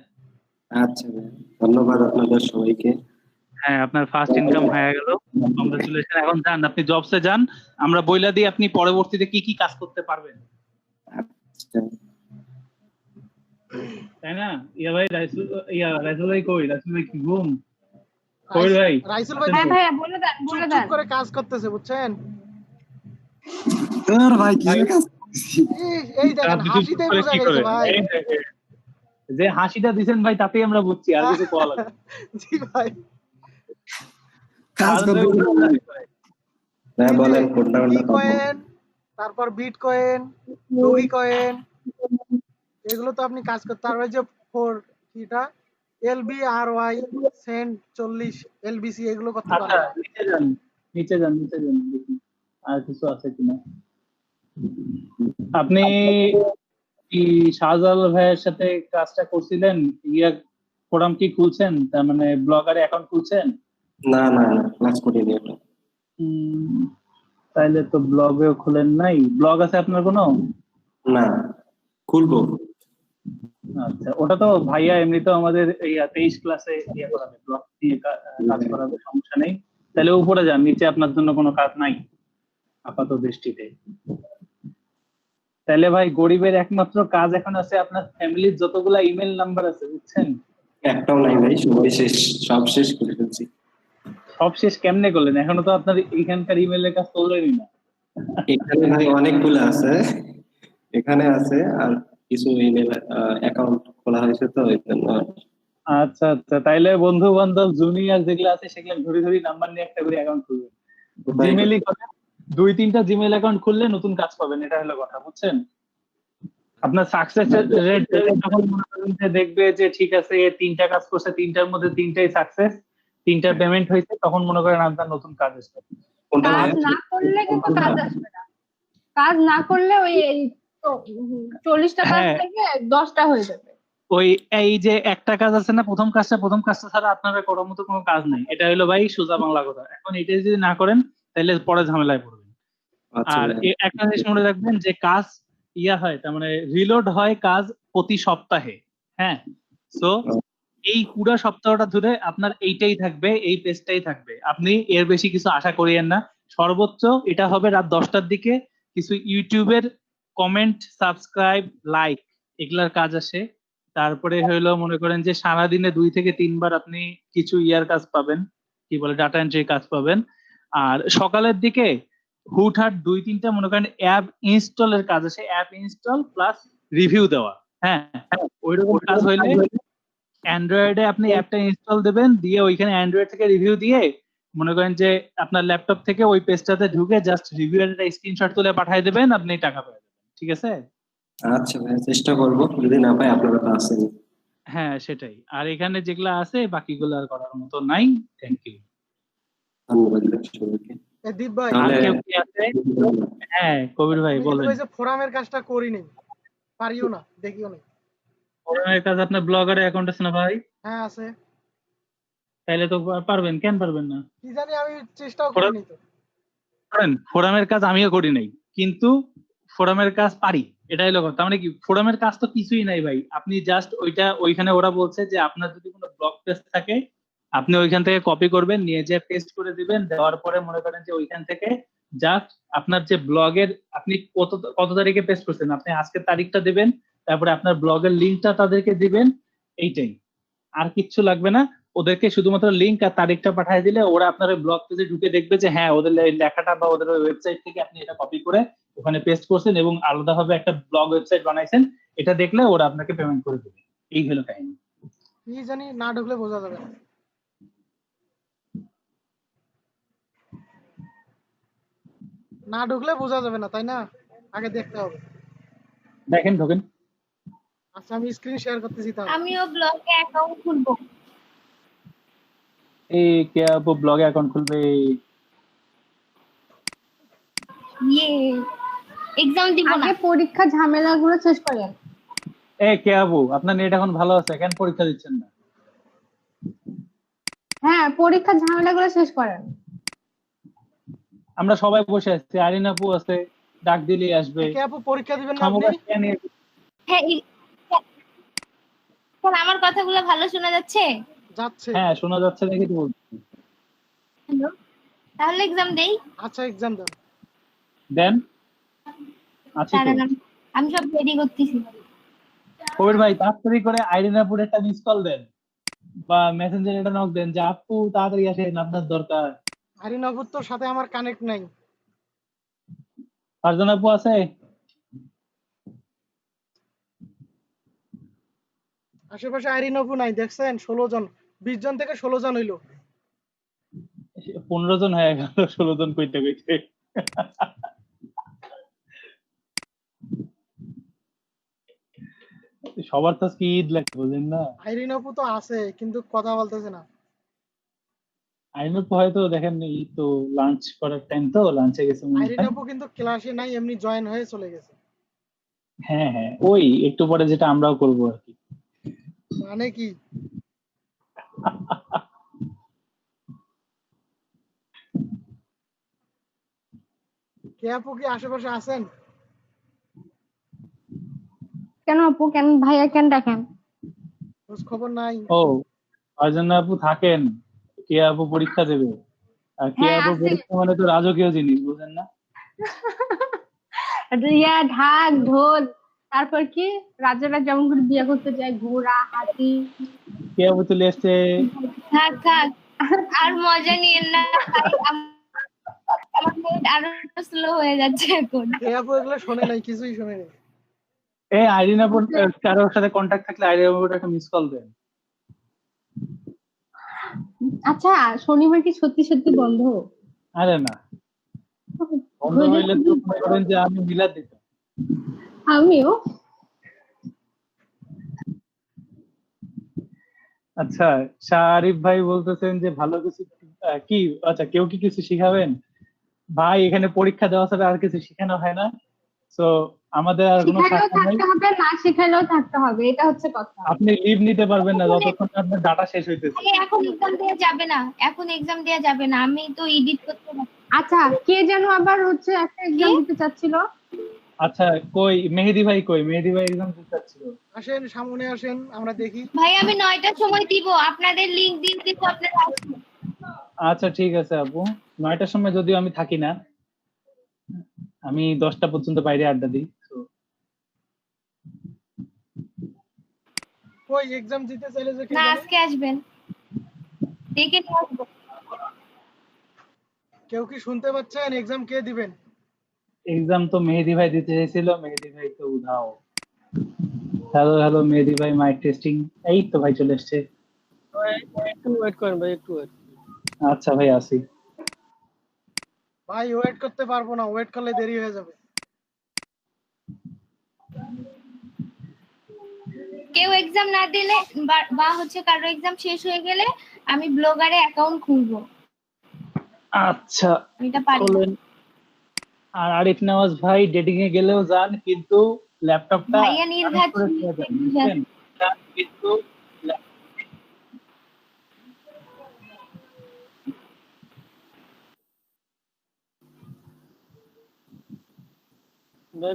আচ্ছা ভাইয়া ধন্যবাদ আপনাদের সবাইকে হ্যাঁ আপনার ফার্স্ট ইনকাম হয়ে গেল, কংগ্রাচুলেশন। এখন যান আপনি জবসে যান, আমরা বইলা দিই আপনি পরবর্তীতে কি কি কাজ করতে পারবেন, আচ্ছা তাই না? ভাই রাইসুল ভাই কই? রাইসুল ভাই কি ঘুম? কই ভাই? রাইসুল ভাই হ্যাঁ ভাইয়া বলে দেন বলে চুপ দেন। করে কাজ করতেছে বুঝছেন তোর ভাই কিসের কাজ করছিস? এই দেখেন আপনি চুপ হাসিতেই করে বোঝা কি গেছে করেন? ভাই এই দেখেন, যে হাসিটা দিছেন ভাই তাতেই আমরা বুঝছি, আর কিছু কোয়া লাগে না। জি ভাই কাজ করতে হ্যাঁ বলেন কোনটা কোনটা পাবো কয়েন তারপর বিট কয়েন ডোগি কয়েন এগুলো তো আপনি কাজ করতে পারবেন যে ফোর কিটা LBRY সেন্ট 40 LBC এগুলো করতে আচ্ছা পারবে। নিচে যান নিচে যান দেখি আর কিছু আছে কিনা। আপনি কি শাহজালাল ভাইয়ের সাথে কাজটা করছিলেন? ফোরাম কি খুলছেন, তার মানে ব্লগারে অ্যাকাউন্ট খুলছেন? না না না, ক্লাস করিনি ওটা। তাইলে তো ব্লগেও খুলেন নাই। ব্লগ আছে আপনার কোনো? না, খুলবো। আচ্ছা, ওটা তো ভাইয়া এমনিতেও আমাদের এই 23 ক্লাসে করাবে, ব্লগ দিয়ে কাজ করাবে, সমস্যা নেই। তাহলে উপরে যান, নিচে আপনার জন্য কোনো কাজ নাই আপাত দৃষ্টিতে। তাহলে ভাই গরিবের একমাত্র কাজ এখন আছে আপনার ফ্যামিলির যতগুলা ইমেল নাম্বার আছে, বুঝছেন? একটাও নাই ভাই, সবাই শেষ, সব শেষ করে ফেলছি। সব শেষ কেমনে করলেন? এখনো তো আপনার এইখানকার ইমেলের কাজ করলেনই না। এখানে ভাই অনেকগুলো আছে, এখানে আছে আর কিছু ইমেল অ্যাকাউন্ট খোলা হয়েছে তো এই জন্য। আচ্ছা আচ্ছা, তাইলে বন্ধু বান্ধব জুনিয়র যেগুলো আছে সেগুলো ধরে ধরে নাম্বার নিয়ে একটা করে অ্যাকাউন্ট খুলবেন। জিমেলই করেন, 2-3টা জিমেল অ্যাকাউন্ট খুললে নতুন কাজ পাবেন, এটা হলো কথা, বুঝছেন? আপনার সাকসেস রেট যখন মনে করেন যে দেখবে যে ঠিক আছে 3টা কাজ করছে, 3টার মধ্যে 3টাই সাকসেস, 3টার পেমেন্ট হয়েছে, তখন মনে করেন আপনার নতুন কাজ আসবে। কোনটা ভাই? কাজ না করলে কিন্তু কাজ আসবে না। কাজ না করলে ওই 40টা কাজ হ্যাঁ। থেকে 10টা হয়ে যাবে। ওই এই যে একটা কাজ আছে না, প্রথম কাজটা ছাড়া আপনারা করার মতো কোনো কাজ নাই, এটা হলো ভাই সোজা বাংলা কথা। এখন এটা যদি না করেন তাহলে পরে ঝামেলায় পড়বেন। আচ্ছা আর ভাই। একটা জিনিস মনে রাখবেন যে কাজ হয়, তার মানে রিলোড হয় কাজ প্রতি সপ্তাহে। হ্যাঁ, সো এই পুরো সপ্তাহটা ধরে আপনার এইটাই থাকবে, এই পেজটাই থাকবে, আপনি এর বেশি কিছু আশা করিয়েন না। সর্বোচ্চ এটা হবে রাত 10টার দিকে, কিছু ইউটিউবের কমেন্ট, সাবস্ক্রাইব, লাইক এগুলার কাজ আসে। তারপরে হইলো মনে করেন যে সারাদিনে 2 থেকে 3 বার আপনি কিছু কাজ পাবেন, কি বলে ডাটা এন্ট্রি কাজ পাবেন। আর সকালের দিকে হুটহাট 2-3টা মনে করেন অ্যাপ ইনস্টলের কাজ আছে, অ্যাপ ইনস্টল প্লাস রিভিউ দেওয়া। হ্যাঁ, ওইরকম কাজ হইলে অ্যান্ড্রয়েডে আপনি অ্যাপটা ইনস্টল দেবেন, দিয়ে ওইখানে অ্যান্ড্রয়েড থেকে রিভিউ দিয়ে মনে করেন যে আপনার ল্যাপটপ থেকে ওই পেজটাতে ঢুকে জাস্ট রিভিউর একটা স্ক্রিনশট তুলে পাঠিয়ে দেবেন, আপনি টাকা পেয়ে যাবেন। ঠিক আছে? আচ্ছা ভাই, চেষ্টা করবো, যদি না পাই আপনারা তো আছেন। হ্যাঁ সেটাই। আর এখানে যেগুলা আছে বাকিগুলো আর করার মতো নাই। Thank you. ধন্যবাদ সবাইকে। দীপ ভাই, আর তাহলে কেউ কি আছে? হ্যাঁ কবির ভাই আমি কিন্তু বলেন। ওই যে ফোরামের কাজটা করিনি, পারিও না, দেখিও না। ফোরামের কাজ আপনার ব্লগারে অ্যাকাউন্ট আছে না ভাই? হ্যাঁ আছে। তাইলে তো পারবেন, কেন পারবেন না? কি জানি, আমি চেষ্টাও করিনি তো। করেন, ফোরামের কাজ আমিও করি নাই, কিন্তু ফোরামের কাজ পারি, এটাই হলো কথা। মানে কি, ফোরামের কাজ তো কিছুই নাই ভাই, আপনি জাস্ট ওইখানে ওরা বলছে যে আপনার যদি কোনো ব্লগ পেজ থাকে আপনি ওইখান থেকে কপি করবেন, নিয়ে যে পেস্ট করে দিবেন, দেওয়ার পরে মনে করেন যে ওইখান থেকে জাস্ট আপনার যে ব্লগের আপনি কত তারিখে পেস্ট করছেন আপনি আজকের তারিখটা দিবেন, তারপরে আপনার ব্লগের লিঙ্কটা তাদেরকে দিবেন, এইটাই। আর কিচ্ছু লাগবে না, ওদেরকে শুধুমাত্র লিঙ্ক আর তারিখটা পাঠিয়ে দিলে ওরা আপনার ব্লগ পেজে ঢুকে দেখবে যে হ্যাঁ ওদের লেখাটা বা ওদের ওয়েবসাইট থেকে আপনি এটা কপি করে ওখানে পেস্ট করছেন এবং আলাদাভাবে একটা ব্লগ ওয়েবসাইট বানাইছেন, এটা দেখলে ওরা আপনাকে পেমেন্ট করে দেবে। এই হলো কাহিনী। কি জানি, না ঢুকলে বোঝা যাবে না। না ঢুকলে বোঝা যাবে না, তাই না? আগে দেখতে হবে। দেখেন ঢোকেন। আচ্ছা, আমি স্ক্রিন শেয়ার করতেছি তাহলে। আমিও ব্লগে অ্যাকাউন্ট খুলবো। এই কে আপু ব্লগে অ্যাকাউন্ট খুলবে? এক্সাম দিব না। আগে পরীক্ষা ঝামেলাগুলো শেষ করেন। কে আপু আপনার নেট এখন ভালো আছে, কেন পরীক্ষা দিচ্ছেন না? হ্যাঁ, পরীক্ষার ঝামেলাগুলো শেষ করেন। আমরা সবাই বসে আছি, আরিন আপু আছে, ডাক দিলেই আসবে। কে আপু পরীক্ষা দিবেন না আপনি? সমকাজ নিয়ে হ্যাঁ, আমার কথাগুলো ভালো শোনা যাচ্ছে? যাচ্ছে। হ্যাঁ শোনা যাচ্ছে দেখি তো বলছি। হ্যালো, তাহলে এক্সাম দেই। আচ্ছা, এক্সাম দাও। দেন। আচ্ছা তো আমি সব রেডি করতেছি। কবির ভাই তাড়াতাড়ি করে আইরিন আপুর একটা মিস কল দেন বা মেসেঞ্জারে একটা নক দেন যে আপু তাড়াতাড়ি আসেন, আপনার দরকার। আরিন আপুর তো সাথে আমার কানেক্ট নাই। ফারজান আপু আছে? আশেপাশে আরিন আপু নাই, দেখছেন? 16 জন, 20 জন থেকে 16 জন হইলো। 15 জন হয়ে গেল, 16 জন কইতে কইতে। সবার তো আজকে ঈদ লাগছে বুঝলেন না। আইরিন আপু তো আছে কিন্তু কথা বলতেছে না। আইনুল হয়তো দেখেন এই তো লাঞ্চ করার টাইম, তো লাঞ্চে গেছে মনে আইরিন হয়। আপু কিন্তু ক্লাসে নাই, এমনি জয়েন হয়ে চলে গেছে। হ্যাঁ হ্যাঁ, ওই একটু পরে যেটা আমরাও করবো আর কি। মানে কি? কে আপু কি আশেপাশে আছেন? কেন আপু, কেন ভাইয়া কেন ডাকেন? খোঁজ খবর নাই। ও অর্জনা আপু থাকেন, কে আপু পরীক্ষা দেবে, আর কে হ্যাঁ আপু আছে। পরীক্ষা মানে তো রাজকীয় জিনিস, বুঝেন না। রিয়া, ঢাক, ঢোল, তারপর কি রাজারা যেমন করে বিয়ে করতে যায়, ঘোড়া, হাতি। কে আপু চলে এসছে। থাক থাক, আর মজা নিয়েন না ভাই, আমার নেট আরো স্লো হয়ে যাচ্ছে এখন। কে আপু এগুলো শোনে নাই, কিছুই শোনে নাই। এই আইরিন আপুর কারোর সাথে কন্ট্যাক্ট থাকলে আইরিন আপুর একটা মিস কল দেন। আচ্ছা, শনিবার কি সত্যি সত্যি বন্ধ? আরে না, বন্ধ হইলে তো মনে করেন যে আমি মিলাদ দিতাম। আমিও। আচ্ছা, শারিফ ভাই বলতেছেন যে ভালো কিছু কি, আচ্ছা কেউ কি কিছু শিখাবেন? ভাই এখানে পরীক্ষা দেওয়া ছাড়া আর কিছু শেখানো হয় না, তো আমাদের আর কোনো শিখাইলেও শাখা নাই। থাকতে হবে, না শিখাইলেও থাকতে হবে, এটা হচ্ছে কথা। আপনি লিভ নিতে পারবেন না যতক্ষণ না আপনার ডাটা শেষ হইতেছে। এখন এক্সাম দেওয়া যাবে না, এখন এক্সাম দেওয়া যাবে না, আমি তো এডিট করতে পারবো। আচ্ছা, কে যেন আবার হচ্ছে একটা এক্সাম দিতে চাচ্ছিল? আচ্ছা কই মেহেদি ভাই, কই মেহেদি ভাই এক্সাম দিতে চাচ্ছিল। আসেন সামনে আসেন, আমরা দেখি। ভাই আমি 9টার সময় দিব, আপনাদের লিংক দিয়ে দিব, আপনারা আসুন। আচ্ছা ঠিক আছে আপু, 9টার সময় যদিও আমি থাকি না, আমি 10টা পর্যন্ত বাইরে আড্ডা দিই। তো কই এক্সাম দিতে চাইলে যে কে না জানে? আজকে আসবেন, দেখে নিয়ে আসবো। কেউ কি শুনতে পাচ্ছেন এক্সাম কে দিবেন? এক্সাম তো মেহেদি ভাই দিতে চাইছিল, মেহেদি ভাই তো উধাও। হ্যালো হ্যালো মেহেদি ভাই, মাইক টেস্টিং। এই তো ভাই চলে এসছে। একটু ওয়েট করেন ভাই, একটু ওয়েট। আচ্ছা ভাই আসি। ভাই ওয়েট করতে পারবো না, ওয়েট করলে দেরি হয়ে যাবে। কেউ এক্সাম না দিলে বা হচ্ছে কারো এক্সাম শেষ হয়ে গেলে আমি ব্লগারে অ্যাকাউন্ট খুলবো, আচ্ছা এটা পারি না। খোলেন। আর আরিফ নওয়াজ ভাই ডেটিং এ গেলেও যান, কিন্তু ল্যাপটপটা ভাইয়া নির্ঘাত করে খেয়ে যান, বুঝছেন? কিন্তু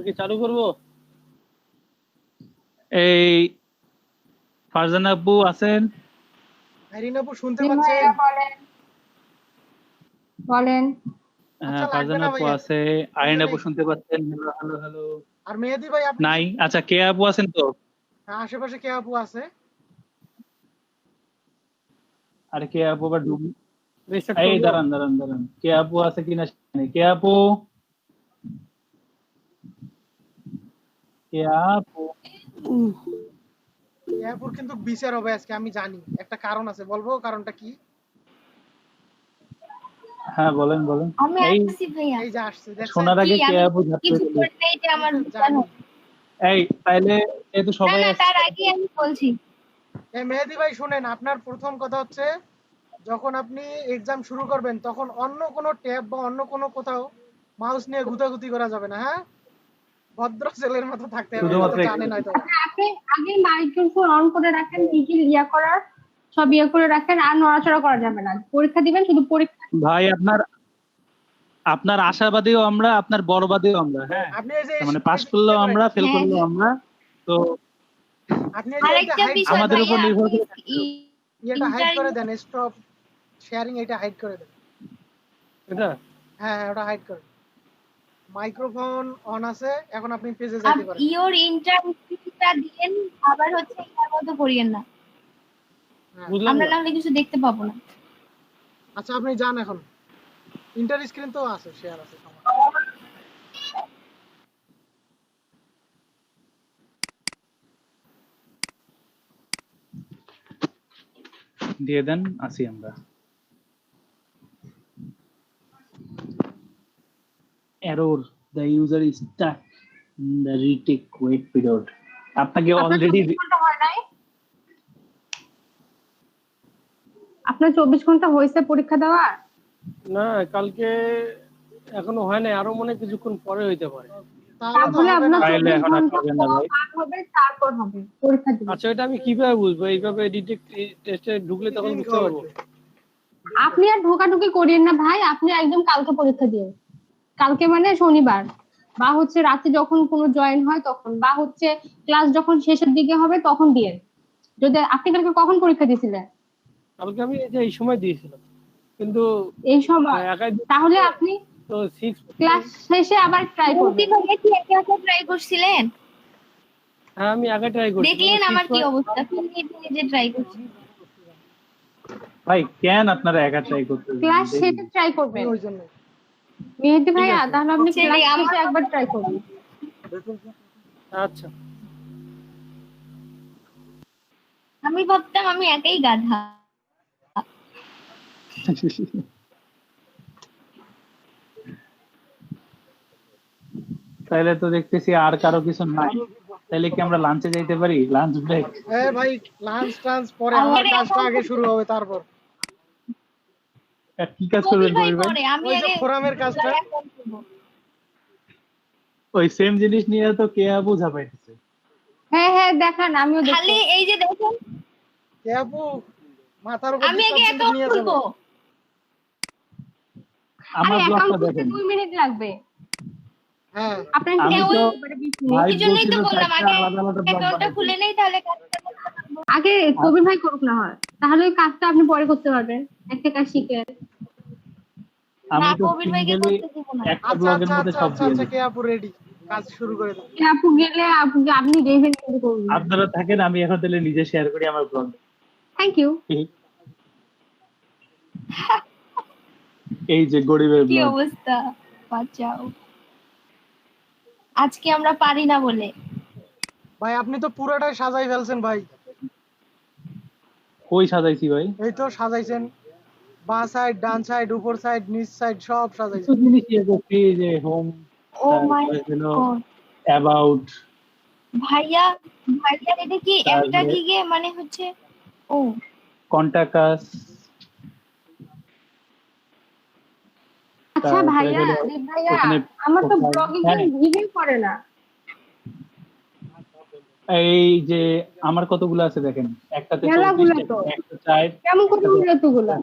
কি চালু করবো? এই ফারজানা আপু আছেন? আইরিন আপু শুনতে জি পাচ্ছেন? ভাইয়া, বলেন বলেন। হ্যাঁ আচ্ছা লাগবে ফারজানা না আপু ভাইয়া, আছে, আইন আপু নেই। শুনতে পাচ্ছেন? Hello hello hello. আর মেহেদি ভাই আপনি নাই, আচ্ছা কে আপু আছেন তো? হ্যাঁ, আশেপাশে কে আপু আছে? আরে কে আপু আবার রিস্টার্ট এই করবো? দাঁড়ান দাঁড়ান দাঁড়ান, কে আপু আছে কিনা জানি। কে আপু, কে আপু। কে আপুর কিন্তু বিচার হবে আজকে, আমি জানি একটা কারণ আছে, বলবো কারণটা কি? হ্যাঁ বলেন বলেন। আমি এই আসছি ভাইয়া। এই যে আসছে দেখছেন? শোনার কি আগে কে আমি আপু ঝাঁপিয়ে কিছু চলে করে এসেছে। নেই যে আমার আমি তো বিচার জানি। হবে। এই তাইলে যেহেতু না সবাই না, আসছে, তার আগে আমি বলছি। এই মেহেদি ভাই শুনেন, আপনার প্রথম কথা হচ্ছে যখন আপনি এক্সাম শুরু করবেন তখন অন্য কোনো ট্যাব বা অন্য কোনো কোথাও মাউস নিয়ে গুতাগুতি করা যাবে না, হ্যাঁ? ভদ্র ছেলের মতো থাকতে হবে, এটা তো শুধুমাত্র জানেন হয়তো। আপনি আগে মাইক্রোফোন অন করে রাখেন, কি কি ইয়া করার সব ইয়ে করে রাখেন, আর নড়াচড়া করা যাবে না। পরীক্ষা দিবেন, শুধু পরীক্ষা। ভাই আপনার আপনার আশাবাদীও আমরা, আপনার বড়বাদীও আমরা, হ্যাঁ। আপনি এই যে তার মানে পাস করলেও আমরা, ফেল হ্যাঁ, করলেও আমরা। তো আপনি এই যে এটা আরেকটা হাইড বিষয় আমাদের উপর ভাইয়া, নির্ভর আপনি করে। এটা হাইড করে ইন্টারভিউ দেন, স্টপ শেয়ারিং, এটা হাইড করে দেন। এটা হ্যাঁ হ্যাঁ, ওটা হাইড করে। মাইক্রোফোন অন আছে, এখন আপনি পেজে যাইতে পারেন। ইওর ইন্টারভিউটা দিয়েন, আবার হচ্ছে ইয়ার মতো করিয়েন না, হ্যাঁ। বুঝলাম আমরা না। না হলে কিছু দেখতে পাবো না। আচ্ছা আপনি যান এখন, ইন্টার স্ক্রিন তো আছে, শেয়ার আছে। দিয়ে দেন, আসি আমরা। Error, the user is stuck in the retake wait period. আপনাকে আপনার অলরেডি 24 ঘন্টা হয় নাই? আপনার 24 ঘন্টা হয়েছে পরীক্ষা দেওয়ার? না কালকে এখনো হয় নাই, আরো মনে হয় কিছুক্ষণ পরে হইতে পারে। তাহলে তো তাহলে হবে না। আপনার তাইলে 24 এখন আর ঘন্টা পাবেন না ভাই। পার হবে, তারপর হবে পরীক্ষা দিবেন। আচ্ছা এটা আমি কিভাবে বুঝবো? এইভাবে ডিটেক্ট টেস্টে ঢুকলে তখন বুঝতে পারবো। আপনি আর ঢোকাঢুকি করিয়েন না ভাই, আপনি একদম কালকে পরীক্ষা দিন। কালকে মানে শনিবার, বা হচ্ছে রাতে যখন কোনো জয়েন হয় তখন, বা হচ্ছে ক্লাস যখন শেষের দিকে হবে তখন দিয়ে। যদি আপনি কালকে কখন পরীক্ষা দিয়েছিলেন? কালকে আমি এই যে এই সময় দিয়েছিলাম, কিন্তু এই সময়? একাই তাহলে আপনি তো 6 ক্লাস শেষে আবার ট্রাই মুক্তি করবেন। ভাইয়া কি একে একে ট্রাই করছিলেন? হ্যাঁ আমি আগে ট্রাই করছি। দেখলেন আমার কি অবস্থা? নিজে ট্রাই করছি। ভাই কেন আপনারা একা ট্রাই করতে ক্লাস শেষে ট্রাই করবেন ওই জন্য মেহেদী ভাইয়া, তাহলে আপনি ছেলে, ক্লাস আমার শেষে একবার ট্রাই করবেন। আচ্ছা আমি ভাবতাম আমি একাই গাধা। তাহলে তো দেখতেছি আর কারো কিছু নাই, তাহলে কি আমরা লাঞ্চে যাইতে পারি? Lunch break? ভাই লাঞ্চ টাঞ্চ পরে, আমার কাজটা আগে শুরু হবে তারপর। কি কাজ কবির করবেন ভাই কবির ভাই? করে, আমি ওই যে আগে ফোরামের কাজটা। ওই সেম জিনিস নিয়ে তো কে আপু ঝাপাইতেছে। হ্যাঁ হ্যাঁ দেখান, আমিও দেখবো। খালি এই যে দেখুন, কে আপু মাথার উপর আমি দিয়ে আগে সব অ্যাকাউন্ট নিয়ে যাবো। খুলবো। আমার আরে ব্লগটা অ্যাকাউন্ট খুলতে দেখেন। 2 মিনিট লাগবে। হ্যাঁ আপনার আমি হিসাব তো করে 20 মিনিট। ভাই এই জন্যই তো বলছিল বললাম চারটা আগে আলাদা আলাদা ব্লগ অ্যাকাউন্টটা বানাইতে। খুলে নেই, তাহলে কাজটা করতে পারবো। আগে কবির ভাই করুক না হয়, তাহলে ওই কাজটা আপনি পরে করতে পারবেন। একটা কাজ শিখে। আমি না, তো কবির ভাইকে সিঙ্গেলি করতে দিব না। একটা আচ্ছা ব্লগের আচ্ছা মধ্যে আচ্ছা সব আচ্ছা দিয়ে আচ্ছা দিই। কে আপু রেডি, কাজ শুরু করে দাও। আপু গেলে আপনি দেখবেন কিন্তু করবেন। আপনারা থাকেন, আমি এখন তাহলে নিজে শেয়ার করি আমার ব্লগ। Thank you. এই যে গরিবের কি ব্লগ। অবস্থা, বাঁচাও। আজকে আমরা পারি না বলে। ভাই আপনি তো পুরোটাই সাজাই ফেলছেন ভাই। কই সাজাইছি ভাই? এই তো সাজাইছেন, বাঁ সাইড, ডান সাইড, উপর সাইড, নিচ সাইড সব কিছু সাজাইছেন। জিনিস ইয়ে করছি, যে হোম, ও মাই তারপরে গড, অ্যাবাউট, ভাইয়া ভাইয়া এটা কি একটা তারপরে গিগে মানে হচ্ছে? ও কন্টাক্টাস, আচ্ছা তারপরে ভাইয়া, হলো দীপ ভাইয়া, ওখানে আমার তো কোথায়- ব্লগিং হ্যাঁ, রিভিউ করে না। এই যে আমার কতগুলো আছে দেখেন, একটাতে মেলাগুলো 24, তো। একটা 4, কেমন করে উঠলো এতগুলা?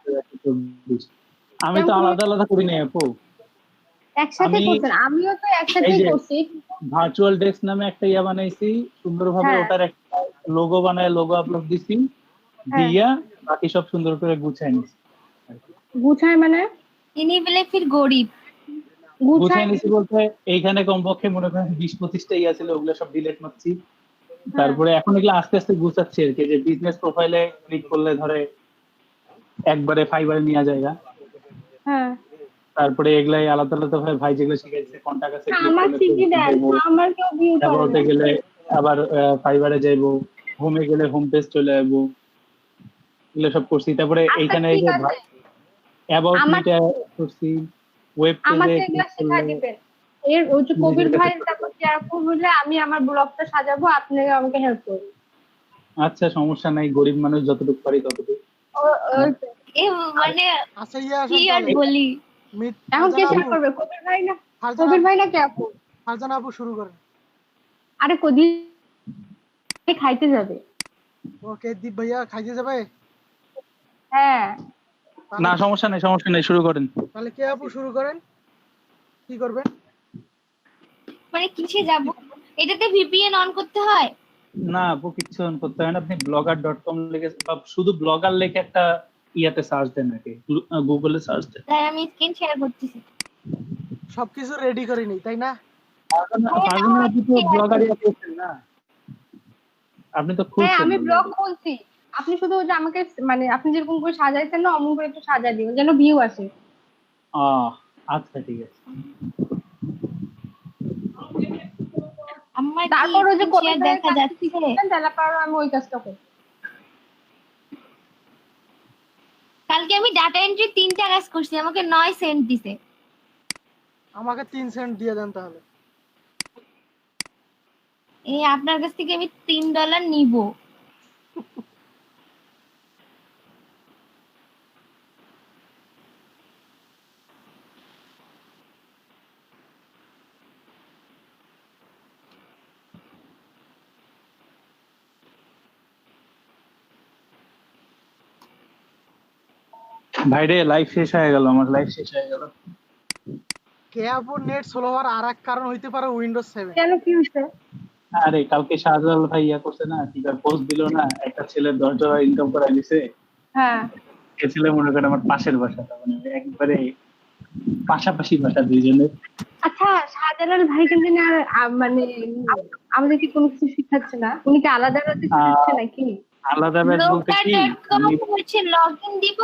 আমি তো আলাদা আলাদা করি নাই আপু। একসাথে আমি- করছেন? আমিও তো একসাথেই এই যে- করছি। ভার্চুয়াল ডেস্ক নামে একটা ইয়া বানাইছি সুন্দরভাবে, হ্যাঁ। ওটার একটা লোগো বানায় লোগো আপলোড দিছি, হ্যাঁ। দিয়া বাকি সব সুন্দর করে গুছাই নিছি। গুছায় মানে? ইনি বলে ফির গরিব। গুছাই গুছায় নিছি বলতে এইখানে কমপক্ষে মনে করেন 20-25টা ইয়া ছিল, ওগুলো সব ডিলিট মারছি। তারপরে এখন এগুলো আস্তে আস্তে গুছাচ্ছি আর কি, যে বিজনেস প্রোফাইলে ক্লিক করলে ধরে একবারে ফাইবারে নেওয়া জায়গা। হ্যাঁ। তারপরে এগুলাই আলাদা আলাদা ভাবে ভাই যেগুলো শিখাইছে, কন্টাক্ট আছে, ক্লিক আমার করলে ঠিকই দেন, আমার কেউ ভিউ করে তারপরে না। গেলে আবার ফাইবারে যাইবো, হোমে গেলে হোম পেজ চলে আসবো, এগুলো সব করছি। তারপরে আচ্ছা, এইখানে ঠিক আছে। অ্যাবাউট আমার- মিটা করছি, ওয়েব আমাকে পেজে এগুলা শেখাই দিবেন। এর ওই যে কবির ভাই তারপর কেয়ারফুল হলে আমি আমার ব্লগটা সাজাবো, আপনি আমাকে হেল্প করবেন। আচ্ছা সমস্যা নাই, গরিব মানুষ যতটুকু পারি ততটুকু। এ মানে আচ্ছা ইয়ে কি আসেন আর তাহলে। বলি। এখন কে ফারজানা শেয়ার আপু, করবে? কবির ভাই না? ফারজানা কবির ভাই না কে আপু? ফারজানা আপু শুরু করেন। আরে কদি খাইতে যাবে। ওকে দীপ ভাইয়া খাইতে যাবে? হ্যাঁ। না সমস্যা নেই, সমস্যা নেই, শুরু করেন। তাহলে কে আপু শুরু করেন, কি করবেন? মানে কিসে যাব? এটাতে ভিপিএন অন করতে হয়? না আপু কিচ্ছু করতে হয় না, আপনি blogger.com লিখে বা শুধু ব্লগার লিখে একটা ইয়াতে সার্চ দেন নাকি, গুগলে সার্চ দেন। তাই আমি স্ক্রিন শেয়ার করতেছি। সবকিছু রেডি করে নিই তাই না? ফারজানা আপনি তো ব্লগারই আছেন না, আপনি তো হ্যাঁ খুলছেন। আমি ব্লগ খুলছি, আপনি শুধু ওই যে আমাকে মানে আপনি যেরকম করে সাজাইছেন না, অমন করে একটু সাজাই দিবেন যেন ভিউ আসে। আচ্ছা ঠিক আছে। আমার তারপর ওই যে কি কবির শেয়ার ভাইয়ের দেখা কাছে যাচ্ছে? শিখবেন, তাহলে পরে আমি ওই কাজটা করব। কালকে আমি ডাটা এন্ট্রি 3টা কাজ করছি, আমাকে 9 সেন্ট দিছে। আমাকে 3 সেন্ট দিয়ে দেন তাহলে। এই আপনার কাছ থেকে আমি $3 নিব। ভাইরে লাইভ শেষ হয়ে গেল, আমার লাইভ শেষ হয়ে গেল। কেয়াপুর নেট স্লো হওয়ার আর এক কারণ হইতে পারে উইন্ডোজ 7। কেন কি হয়েছে? আরে কালকে শাহজালাল ভাই ইয়া করছে না, কি পোস্ট দিল না, একটা ছেলের $10 ইনকাম করা দিছে। হ্যাঁ, এ ছেলে মনে করেন আমার পাশের বাসা, মানে একবারে পাশাপাশি বাসা দুইজনের। আচ্ছা শাহজালাল ভাই কিন্তু না মানে আমাদেরকে কোনো কিছু শিখাচ্ছে না, উনি কি আলাদা আলাদা শিখাচ্ছে নাকি? আলাদা ব্যাচ বলতে কি, blogger.com হচ্ছে লগইন দিব।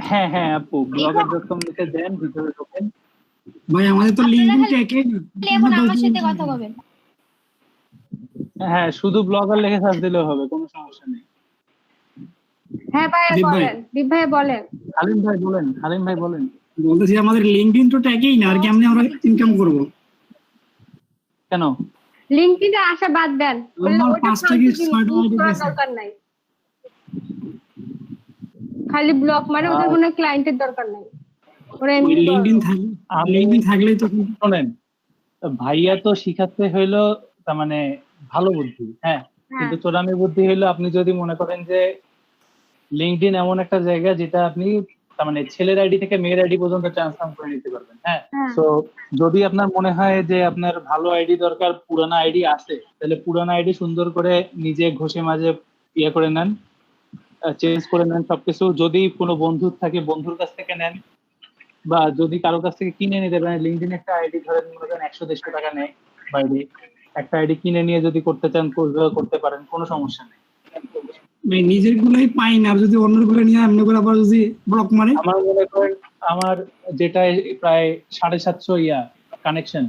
হ্যাঁ হ্যাঁ আপু, blogger.com লিখে দেন, ভিতরে ঢোকেন। ভাই আমাদের তো লিঙ্কটা একই না। এখন আমার সাথে কথা বলবেন। হ্যাঁ শুধু ব্লগার লিখে সার্চ দিলেও হবে, কোনো সমস্যা নেই। হ্যাঁ ভাই দীপ ভাই। বলেন, দীপ ভাই বলেন। হালিম ভাই বলেন, হালিম ভাই বলেন। বলতেছি আমাদের লিঙ্কডিন তো একই না, আর কেমনে আমরা ইনকাম করব? কেন? লিংকডইনে আসা বাদ দেন, আমার ওটা 5টা ফালতু কি জিনিস, 6টা use আইডি করার আছে। দরকার নাই। খালি ব্লক মানে ওদের কোনো ক্লায়েন্টের দরকার নাই, ওরা ওই এমনি লিঙ্কডিন করবে। থাকলে লিঙ্কডিন থাকলেই তো শোনেন, ভাইয়া তো শিখাতে হইলো তার মানে ভালো বুদ্ধি, হ্যাঁ, কিন্তু চোরামি বুদ্ধি হইলো আপনি যদি মনে করেন যে লিঙ্কডইন এমন একটা জায়গা যেটা আপনি তার মানে ছেলের আইডি থেকে মেয়ের আইডি পর্যন্ত ট্রান্সফার করে নিতে পারবেন, হ্যাঁ। তো যদি আপনার মনে হয় যে আপনার ভালো আইডি দরকার, পুরানা আইডি আছে, তাহলে পুরানা আইডি সুন্দর করে নিজে ঘষে মাজে ইয়ে করে নেন, চেঞ্জ করে নেন সবকিছু। যদি কোনো বন্ধুর থাকে বন্ধুর কাছ থেকে নেন, বা যদি কারো কাছ থেকে কিনে নিতে পারেন। লিঙ্কডইন একটা আইডি ধরেন মনে করেন 100-150 টাকা নেয় বাইরে, একটা আইডি কিনে নিয়ে যদি করতে চান করতে পারেন, কোনো সমস্যা নেই। ভাই নিজের গুলাই পাই না, আর যদি অন্যের গুলো নিয়ে এমনি করে আবার যদি ব্লক মারে। আমার মনে করেন আমার যেটা প্রায় 750 কানেকশন,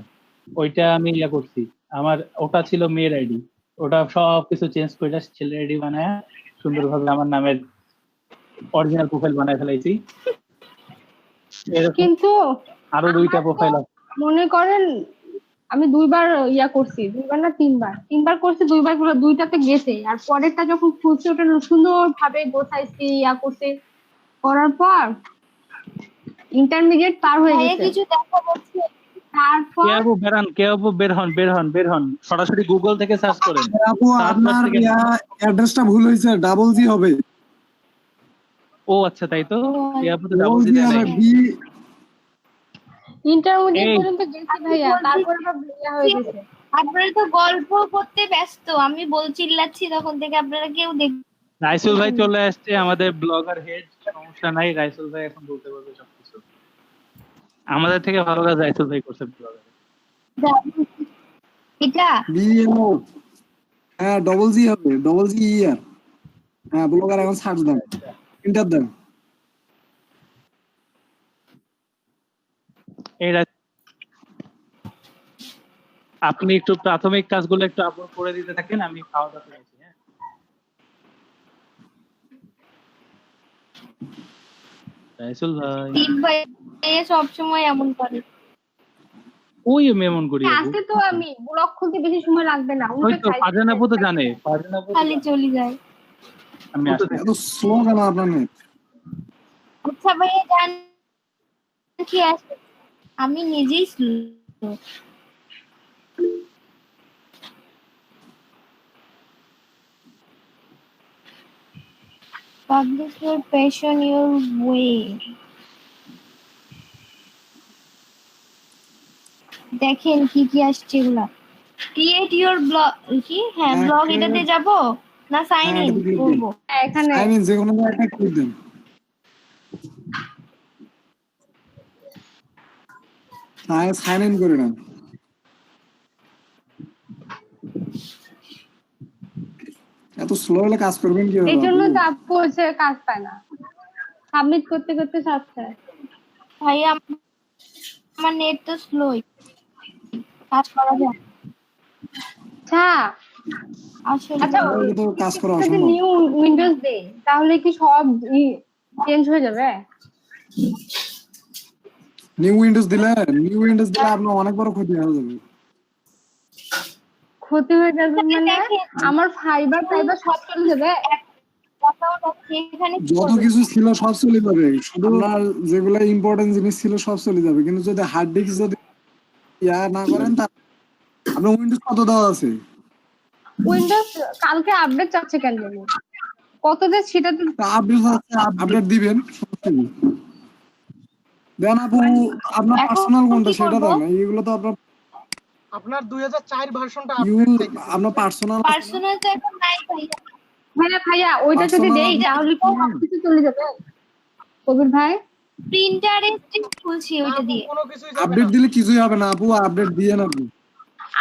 ওইটা আমি ইয়া করছি, আমার ওটা ছিল মেয়ের আইডি, ওটা সব কিছু চেঞ্জ করে ছেলের আইডি বানায় সুন্দরভাবে আমার নামের অরিজিনাল প্রোফাইল বানায় ফেলাইছি। কিন্তু আরো 2টা প্রোফাইল আছে। মনে করেন আমি 2বার ইয়া করছি, 2বার না 3বার করছি, 2বার গুলো 2টাতে গেছে, আর পরেরটা যখন খুলছি ওটা সুন্দর ভাবে গোছাইছি, ইয়া করছি, করার পর ইন্টারমিডিয়েট পার হয়ে ভাইয়া গেছে। কিছু দেখা যাচ্ছে? তারপর কে আপু বের হন, সরাসরি গুগল থেকে সার্চ করেন। আপু আপনার অ্যাড্রেসটা ভুল হয়েছে, ডাবল জি হবে। ও আচ্ছা, তাই তো। কে আপু তো ডাবল ডাবল জি দিতে হবে নাই। বি। ইন্টারমিডিয়েট এই। পর্যন্ত গেছি ভাইয়া, তারপর আবার ইয়া হয়ে গেছে। আপনারা তো গল্প করতে ব্যস্ত, আমি চিল্লাচ্ছি তখন থেকে, আপনারা কেউ দেখ। রাইসুল ভাই চলে আসছে, আমাদের ব্লগার হেড। সমস্যা নাই, রাইসুল ভাই এখন বলতে পারবে সবকিছু। আমাদের থেকে ভালো কাজ রাইসুল ভাই করছে ব্লগার। এটা বিএমও। হ্যাঁ ডবল জি হবে, ডবল জি ইয়ার। হ্যাঁ ব্লগার এখন সার্চ দেন, ইন্টার দেন। এই আপনি একটু প্রাথমিক কাজগুলো একটু আপলোড করে দিতে থাকেন, আমি খাওয়া দাওয়া করেছি। হ্যাঁ রাইসুল ভাই, দীপ ভাই সবসময় এমন করে। ওই মেমন করি আছে তো, আমি ব্লগ খুলতে বেশি সময় লাগবে না। ওই তো ফারজান আপু তো জানে, খালি চলে যায়। আমি আসতে এত স্লো কেন আপনার নেট? আচ্ছা ভাইয়া জান কি আছে, আমি নিজেই slow. Publish your passion your way. দেখেন কি কি আসছে এগুলা। ক্রিয়েট ইওর ব্লগ কি, হ্যাঁ ব্লগ এটাতে যাব না সাইন ইন করব? এখানে সাইন ইন যে কোনো একটা ক্লিক দেন। সাইন ইন করে নেন। এত স্লো হলে কাজ করবেন কি? এই জন্য তো আপু হচ্ছে কাজ পায় না, সাবমিট করতে করতে সব শেষ। ভাই আমার নেট তো স্লো, কাজ করা যায়। আচ্ছা আসলে আচ্ছা, তো কাজ করা যদি অসম্ভব। নিউ উইন্ডোজ দেই তাহলে কি সব চেঞ্জ হয়ে যাবে? নিউ উইন্ডোজ দিলে আপনার অনেক বড় ক্ষতি হয়ে যাবে। ক্ষতি হয়ে যাবে মানে দেখেন, আমার ফাইবার সব চলে যাবে। কথাও দেখছি এখানে কি যত করবে? কিছু ছিল সব চলে যাবে, শুধু আপনার যেগুলো ইম্পর্টেন্ট জিনিস ছিল সব চলে যাবে, কিন্তু যদি হার্ড ডিস্ক যদি ইয়া না করেন তা আপনার উইন্ডোজ কত দেওয়া আছে? উইন্ডোজ কালকে আপডেট চাচ্ছে কেন জানি, কত যে সেটা তো আপডেট দিবেন, সমস্যা নেই। দেন আপু আপনার এখন পার্সোনাল কোনটা কি সেটা করবো? দেন, এইগুলো তো আপনার আপনার 2004 ভার্সনটা ইউজ আপডেট চাইতেছে। আপনার পার্সোনাল পার্সোনাল তো এখন নাই ভাইয়া। ভাইয়া ওইটা যদি Personal দেই তাহলে তো সবকিছু চলে যাবে কবির ভাই। প্রিন্টারেস্টে খুলছি না ওইটা আপু, দিয়ে। কোনো কিছুই যাবে আপডেট না। দিলে কিছুই হবে না আপু, আপডেট দিয়ে না আপনি।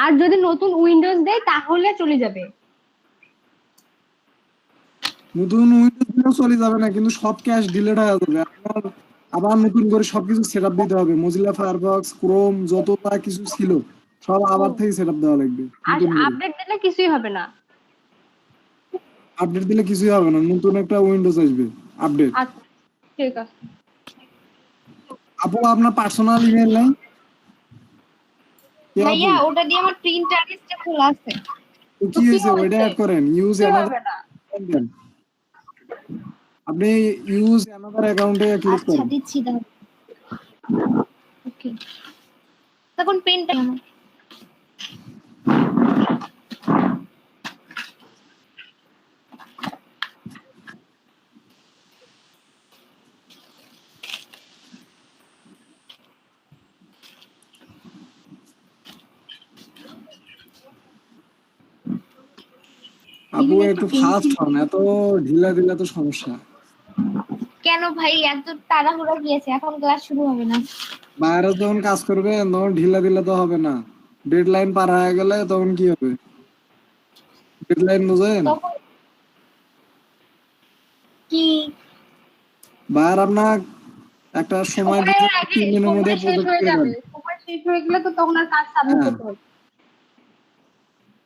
আর যদি নতুন উইন্ডোজ দেই তাহলে চলে যাবে। নতুন উইন্ডোজ দিলেও চলে যাবে না, কিন্তু সব ক্যাশ ডিলিট হয়ে যাবে। আপনার আবার নতুন করে সবকিছু সেটআপ দিতে হবে, মজিলা ফায়ারফক্স, ক্রোম যত যা কিছু ছিল সব আবার থেকে সেটআপ দেওয়া লাগবে আর নতুন করে। আপডেট দিলে কিছুই হবে না। আপডেট দিলে কিছুই হবে না, নতুন একটা উইন্ডোজ আসবে আপডেট। আচ্ছা ঠিক আছে। আপু আপনার পার্সোনাল ইমেল নাই? কি আপু? ভাইয়া ওটা দিয়ে আমার প্রিন্টারেস্টে খোলা আছে। তো কি হয়েছে ওইটা অ্যাড করেন, ইউজ কিছুই অ্যানাদার। হবে না। আপনি ইউজ অ্যানাদার অ্যাকাউন্টে ক্লিক আচ্ছা করেন। দিচ্ছি তাহলে। ওকে, তখন পেনটা আমার। আপু একটু ফাস্ট হন, এত ঢিলা দিলে তো সমস্যা। কেন ভাই এত তাড়াহুড়া গিয়েছে, এখন ক্লাস শুরু হবে না। বাইরে যখন কাজ করবে তখন ঢিলা দিলে তো হবে না, ডেডলাইন পার হয়ে গেলে তখন কি হবে? ডেডলাইন বুঝেন? তখন কি বাইরে আপনার একটা সময় সময়ের দিতে আগে 3 দিনের মধ্যে সময় শেষ প্রজেক্ট হয়ে করে যাবে, দেন। সময় শেষ হয়ে গেলে তো তখন আর কাজ সাবমিট হ্যাঁ। করতে হবে।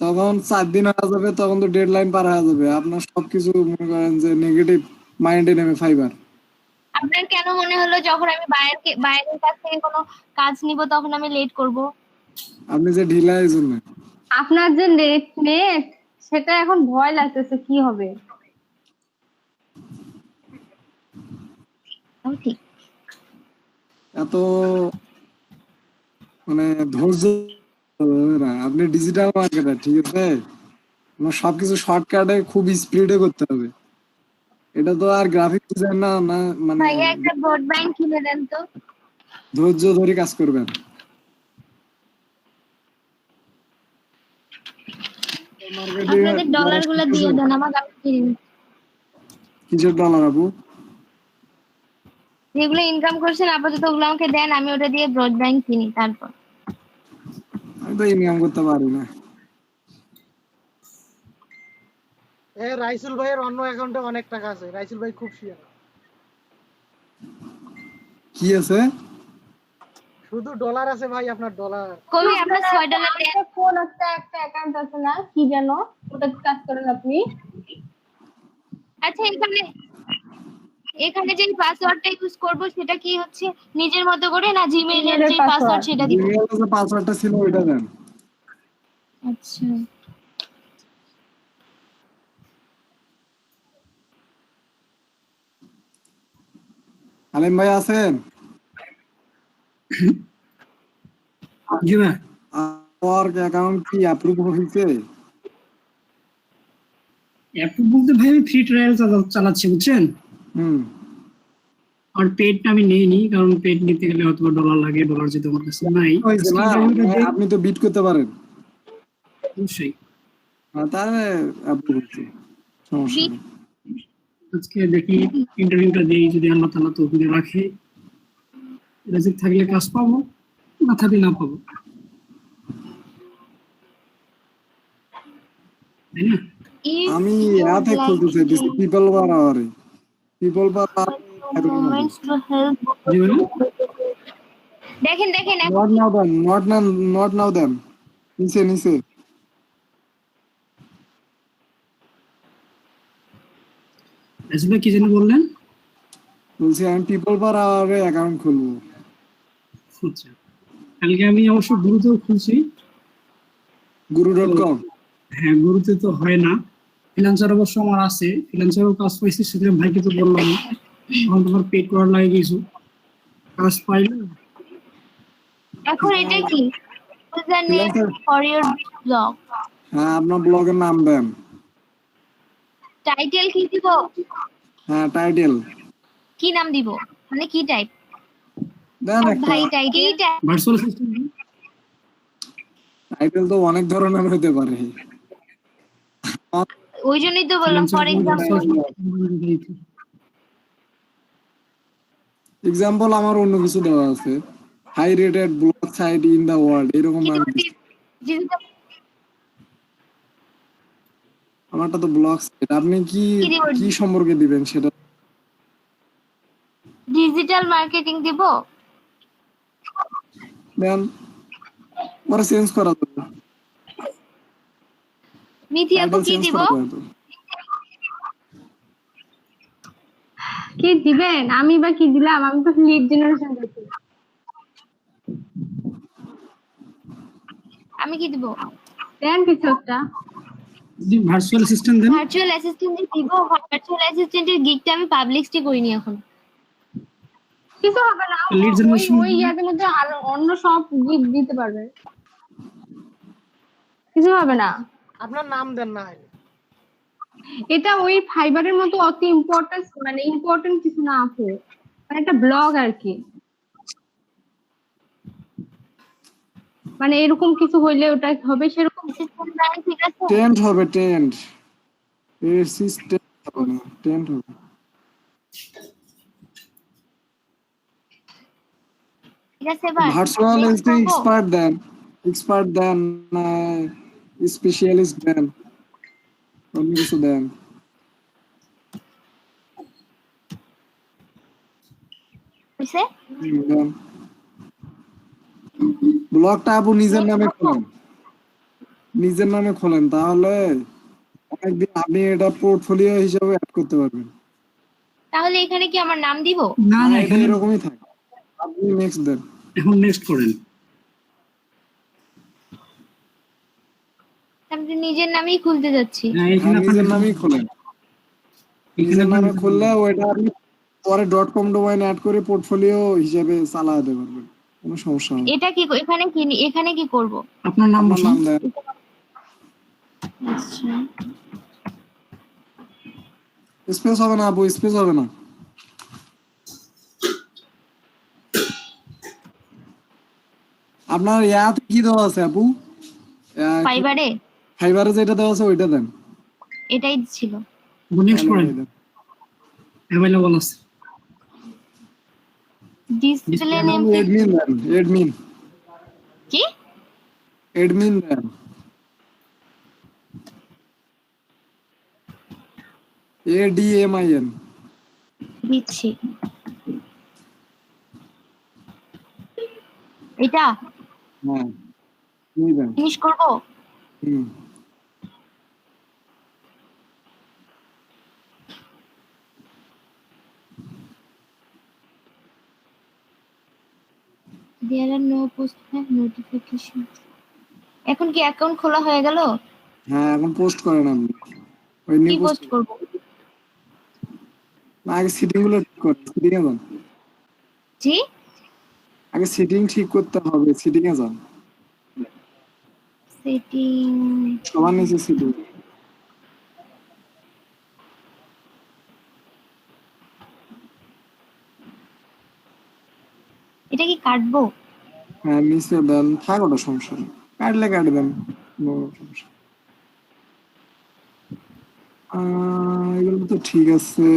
তখন 4 দিন হয়ে যাবে, তখন তো ডেডলাইন পার হয়ে যাবে, আপনার সবকিছু মনে করেন যে নেগেটিভ মাইন্ডে নেমে ফাইবার। আপনার কেন মনে হলো যখন আমি বাইরের কাছ থেকে কোনো কাজ নিব তখন আমি লেট করব? আপনি যে ঢিলা এই জন্য। আপনার যে নেট সেটা এখন ভয় লাগতেছে কি হবে। ঠিক এত মানে ধৈর্য না, আপনি ডিজিটাল মার্কেটার, ঠিক আছে? আমার সবকিছু শর্টকাটে খুব স্পিডে করতে হবে। এটা তো আর গ্রাফিক ডিজাইন না, না মানে ভাইয়া একটা ব্রডব্যান্ড কিনে দেন তো। ধৈর্য ধরে কাজ করবেন। আপনাদের ডলার গুলো দিয়ে দেন আমাকে, আমি কিনে নিই। কিসের ডলার আপু? যেগুলো ইনকাম করছেন আপাতত ওগুলো আমাকে দেন, আমি ওটা দিয়ে ব্রডব্যান্ড কিনি তারপর। আমি তো ইনকাম করতে পারি না। রাইসুল ভাইয়ের অন্য অ্যাকাউন্টে অনেক টাকা আছে, রাইসুল ভাই খুব শিয়ার। কি আছে? শুধু ডলার আছে ভাই, আপনার ডলার। কবি আপনার $6 দেন। কোন একটা অ্যাকাউন্ট আছে না কি যেন, ওটা কাজ করেন আপনি। আচ্ছা এখানে যে পাসওয়ার্ডটা ইউজ করব সেটা কি হচ্ছে নিজের মতো করে, না জিমেইলের যে পাসওয়ার্ড সেটা দিব? জিমেইলের যে পাসওয়ার্ডটা ছিল ওইটা দেন। আচ্ছা আলিম ভাই আছেন? জি ভাই। আমার অ্যাকাউন্ট কি অ্যাপ্রুভ হয়েছে? অ্যাপ্রুভ বলতে ভাই আমি ফ্রি ট্রায়াল চালাচ্ছি বুঝছেন। আর পেডটা আমি নেইনি, কারণ পেড নিতে গেলে হয়তো ডলার লাগে, ডলার যেতে আমার কাছে নাই। হয়েছে না, আপনি তো বিট করতে পারেন। অবশ্যই তাহলে অ্যাপ্রুভ হয়েছে, সমস্যা নেই। আজকে দেখি ইন্টারভিউটা দেই, যদি আল্লাহ তাআলা তৌফিক রাখে রিজিক থাকলে কাজ পাবো, না থাকলে না পাবো, তাই না? আমি রাতে খুলতে চাইতেছি পিপল বার আওয়ারে, People Per moments to help। জি বলুন। দেখেন নট নাও দেন নিচে নিচে। আসলে কি যেন বললেন? বলছি আমি পিপল বার আওয়ারে অ্যাকাউন্ট খুলবো। আচ্ছা, কালকে আমি অবশ্য গুরুতেও খুলছি। guru.com হ্যাঁ, গুরুতে তো হয় না। ফ্রিল্যান্সার অবশ্য আমার আছে, ফ্রিল্যান্সারও কাজ পাইছি, সেদিন ভাইকে তো বললাম এখন তোমার পেড করার লাগে কিছু কাজ পাইলে। এখন এটা কি user name for your blog, হ্যাঁ আপনার ব্লগের নাম দেন। টাইটেল কি দিব? হ্যাঁ টাইটেল কি নাম দিব, মানে কি টাইপ? দেন একটা। ভাই টাইটেল ভার্চুয়াল সিস্টেম টাইটেল তো অনেক ধরনের হতে পারে। ওই জন্যই তো বললাম ফর এক্সাম্পল। এক্সাম্পল আমার অন্য কিছু দেওয়া আছে, high rated blog site in the world, এরকম নাম দিচ্ছি। আমারটা তো ব্লগ সাইট, আপনি কি কি সম্পর্কে দিবেন সেটা ডিজিটাল মার্কেটিং দিব? দেন, পরে চেঞ্জ করা যাবে। মিথি আপু টাইটেল কি চেঞ্জ দিব? করা যাবে। কি দিবেন? আমি বা কি দিলাম? আমি তো লিড জেনারেশন করছি। আমি কি দিব? দেন কিছু একটা। ভার্চুয়াল সিস্টেম দেন। ভার্চুয়াল অ্যাসিস্ট্যান্ট দিব। ভার্চুয়াল অ্যাসিস্ট্যান্টের গিগটা আমি পাবলিশটি করিনি এখন। কিছু হবে না, Lead generation ওই ইয়াদের মধ্যে আরো অন্য সব গিফট দিতে পারবে, কিছু হবে না। আপনার নাম দেন না। এটা ওই ফাইবারের মতো অত ইম্পর্টেন্ট, মানে ইম্পর্টেন্ট কিছু না আপু, মানে একটা ব্লগ আর কি, মানে এরকম কিছু হইলে ওটা হবে সেরকম। ঠিক আছে, টেন্ট হবে, টেন্ট এর সিস্টেম হবে না, টেন্ট হবে। ঠিক আছে ভাই। ভার্চুয়াল এক্সপার্ট দেন, স্পেশালিস্ট দেন, অন্য কিছু দেন। হইছে? দেন ব্লগটা আপু নিজের নামে খোলেন, নিজের নামে খোলেন, তাহলে অনেকদিন আপনি এটা পোর্টফোলিও হিসেবে অ্যাড করতে পারবেন। তাহলে এখানে কি আমার নাম দিব? না না, এটা এখানে এরকমই থাকে। আপনি নেক্সট দেন। এখন নেক্সট করেন। আমি নিজের নামেই খুলতে যাচ্ছি। হ্যাঁ, হ্যাঁ, এখানে নিজের আপনার নামেই খোলেন, নিজের নামে খুললে ওইটা আপনি পরে .com ডোমেইন অ্যাড করে পোর্টফোলিও হিসেবে চালাতে পারবেন, কোনো সমস্যা হবে না। এটা কি এখানে কি করব? আপনার নাম আপনার বসান। নাম দেন। আচ্ছা, স্পেস হবে না আপু, স্পেস হবে না। আপনার ইয়াতে কি দেওয়া আছে আপু? ফাইবারে ফাইবারে যেটা দেওয়া আছে ওইটা দেন। এটাই ছিল। নেক্সট করেন, অ্যাভেলেবল আছে। ডিসপ্লে নেম এডমিন দেন, এডমিন কি? এডমিন দেন। ADMIN দিচ্ছি। এটা হ্যাঁ নিয়ে দেন। ফিনিশ করব? হুম There are no post notification. এখন কি অ্যাকাউন্ট খোলা হয়ে গেল? হ্যাঁ এখন পোস্ট করেন আপনি, ওই কি নিউ পোস্ট করব? আগে সেটিং গুলো ঠিক করেন, সেটিং এ যান, জি, আগে সেটিং ঠিক করতে হবে, সেটিং এ যান, সেটিং। সবার নিচে সেটিং। এটা কি কাটবো? হ্যাঁ নিচে দেন, থাক ওটা সমস্যা নেই, কাটলে কাটবেন, কোনো সমস্যা নেই। এগুলো তো ঠিক আছে।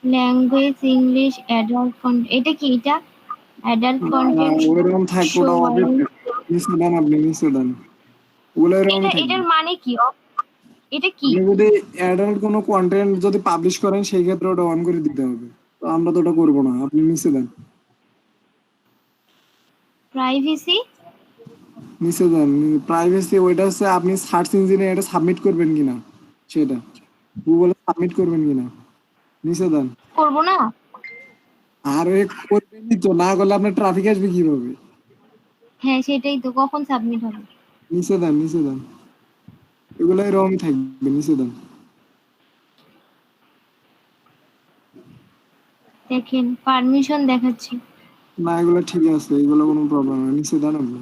Language English, adult content. এটা কি? এটা অ্যাডাল্ট কন্টেন্ট। ওইরকম থাক, ওটা অফিস নিচে দেন, আপনি নিচে দেন, ওগুলো এরকম থাকবে। এটার মানে কি? এটা কি? আপনি যদি অ্যাডাল্ট কোনো কন্টেন্ট যদি পাবলিশ করেন সেই ক্ষেত্রে ওটা অন করে দিতে হবে, তো আমরা তো ওটা করবো না, আপনি নিচে দেন, প্রাইভেসি। নিচে দেন প্রাইভেসি। ওইটা হচ্ছে আপনি সার্চ ইঞ্জিনে এটা সাবমিট করবেন কিনা, সেটা গুগলে সাবমিট করবেন কিনা, নিচে দেন। করব না? আরে করবেনই তো, না করলে আপনার ট্রাফিক আসবে কিভাবে? হ্যাঁ সেটাই তো, কখন সাবমিট হবে? নিচে দেন এগুলো এরকমই থাকবে, নিচে দেন। দেখেন পারমিশন দেখাচ্ছি। না এগুলো ঠিক আছে, এগুলো কোনো প্রবলেম না, নিচে দেন আপনি।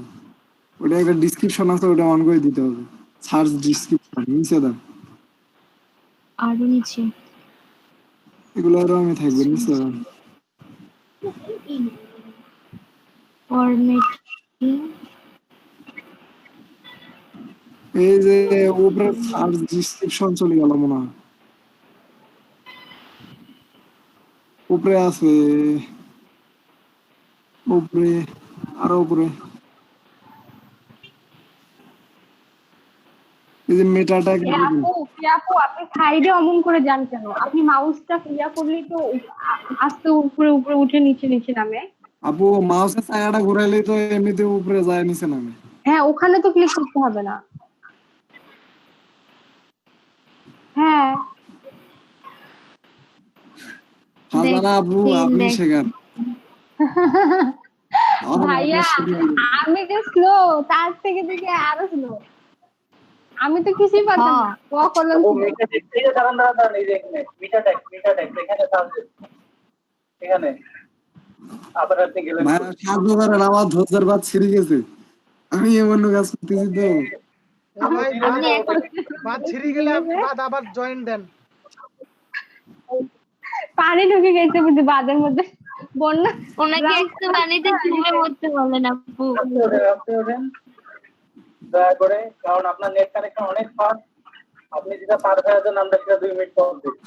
ওটা একটা ডিসক্রিপশন আছে, ওটা অন করে দিতে হবে, সার্চ ডিসক্রিপশন, নিচে দেন। আরো নিচে এগুলো এরকমই থাকবে, নিচে দেন। ফরম্যাটিং, এই যে উপরে সার্চ ডিসক্রিপশন চলে গেল মনে হয়, উপরে আছে, উপরে আরো উপরে এই যে মেটা ট্যাগ। আপু আপনি সাইডে অমন করে যান কেন? আপনি মাউসটা ক্লিয়ার করলেই তো আস্তে উপরে উপরে উঠে নিচে নিচে নামে। আপু মাউসের ছায়াটা ঘোরাইলেই তো এমনিতে উপরে যায়, নিচে নামে। হ্যাঁ ওখানে তো ক্লিক করতে হবে না। হ্যাঁ হাজানা আপু আপনি শেখান। ভাইয়া আমি যে স্লো, তার থেকে দেখে আরো স্লো। আমি তো কিছুই পারতাম না, কলম এখানে আবার আপনি গেলেন আমার ধৈর্যের বাদ ছিঁড়ে গেছে, আমি এমন কাজ করতেছি তো। ভাই বাদ ছিঁড়ে গেলে আপনি বাদ আবার জয়েন দেন। পানি ঢুকে গেছে বুঝি বাদের মধ্যে, বন্যা। ওনাকে একটু পানিতে ডুবে মরতে বলেন আপু। দয়া করে, কারণ আপনার নেট কানেকশন অনেক ফাস্ট, আপনি যেটা পার হয়ে যান আমরা সেটা 2 মিনিট পর দেখি।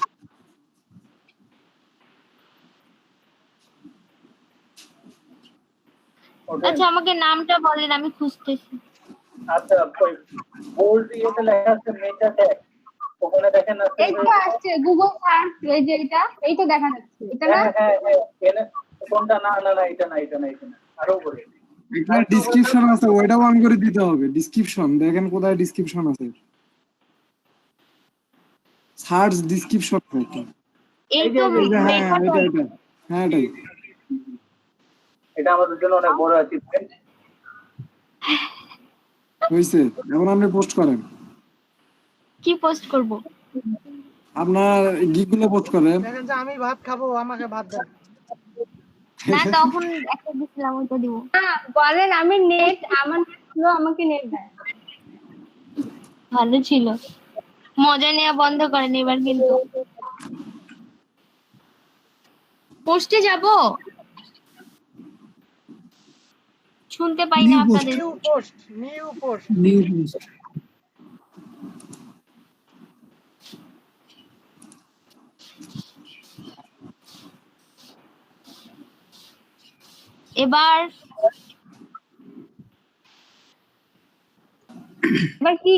আচ্ছা আমাকে নামটা বলেন, আমি খুঁজতেছি। আচ্ছা বোল্ড ইয়েতে লেখা আছে মেটা ট্যাগ, ওখানে দেখেন না এই তো আসছে গুগল সার্চ, এই যে এইটা দেখা যাচ্ছে, এটা না? হ্যাঁ এখানে কোনটা? না এটা না আরো উপরে এখানে ডেসক্রিপশন আছে, ওইটা অন করে দিতে হবে। ডেসক্রিপশন দেখেন কোথায় ডেসক্রিপশন আছে, সার্চ ডেসক্রিপশন এটা। এই তো হ্যাঁ এটাই। এটা আমাদের জন্য অনেক বড় অ্যাচিভমেন্ট হইছে। এখন আপনি পোস্ট করেন। কি পোস্ট করব? আপনার গিকগুলো পোস্ট করেন। দেখেন যে আমি ভাত খাবো, আমাকে ভাত দেন। না তখন একটা দিছিলাম, ওইটা দিব। বলেন আমি নেট, আমার স্লো, আমাকে নেট দেয়। ভালো ছিল, মজা নেওয়া বন্ধ করেন এবার কিন্তু। পোস্টে যাব, শুনতে পাই না আপনাদের। নিউ পোস্ট এবার কি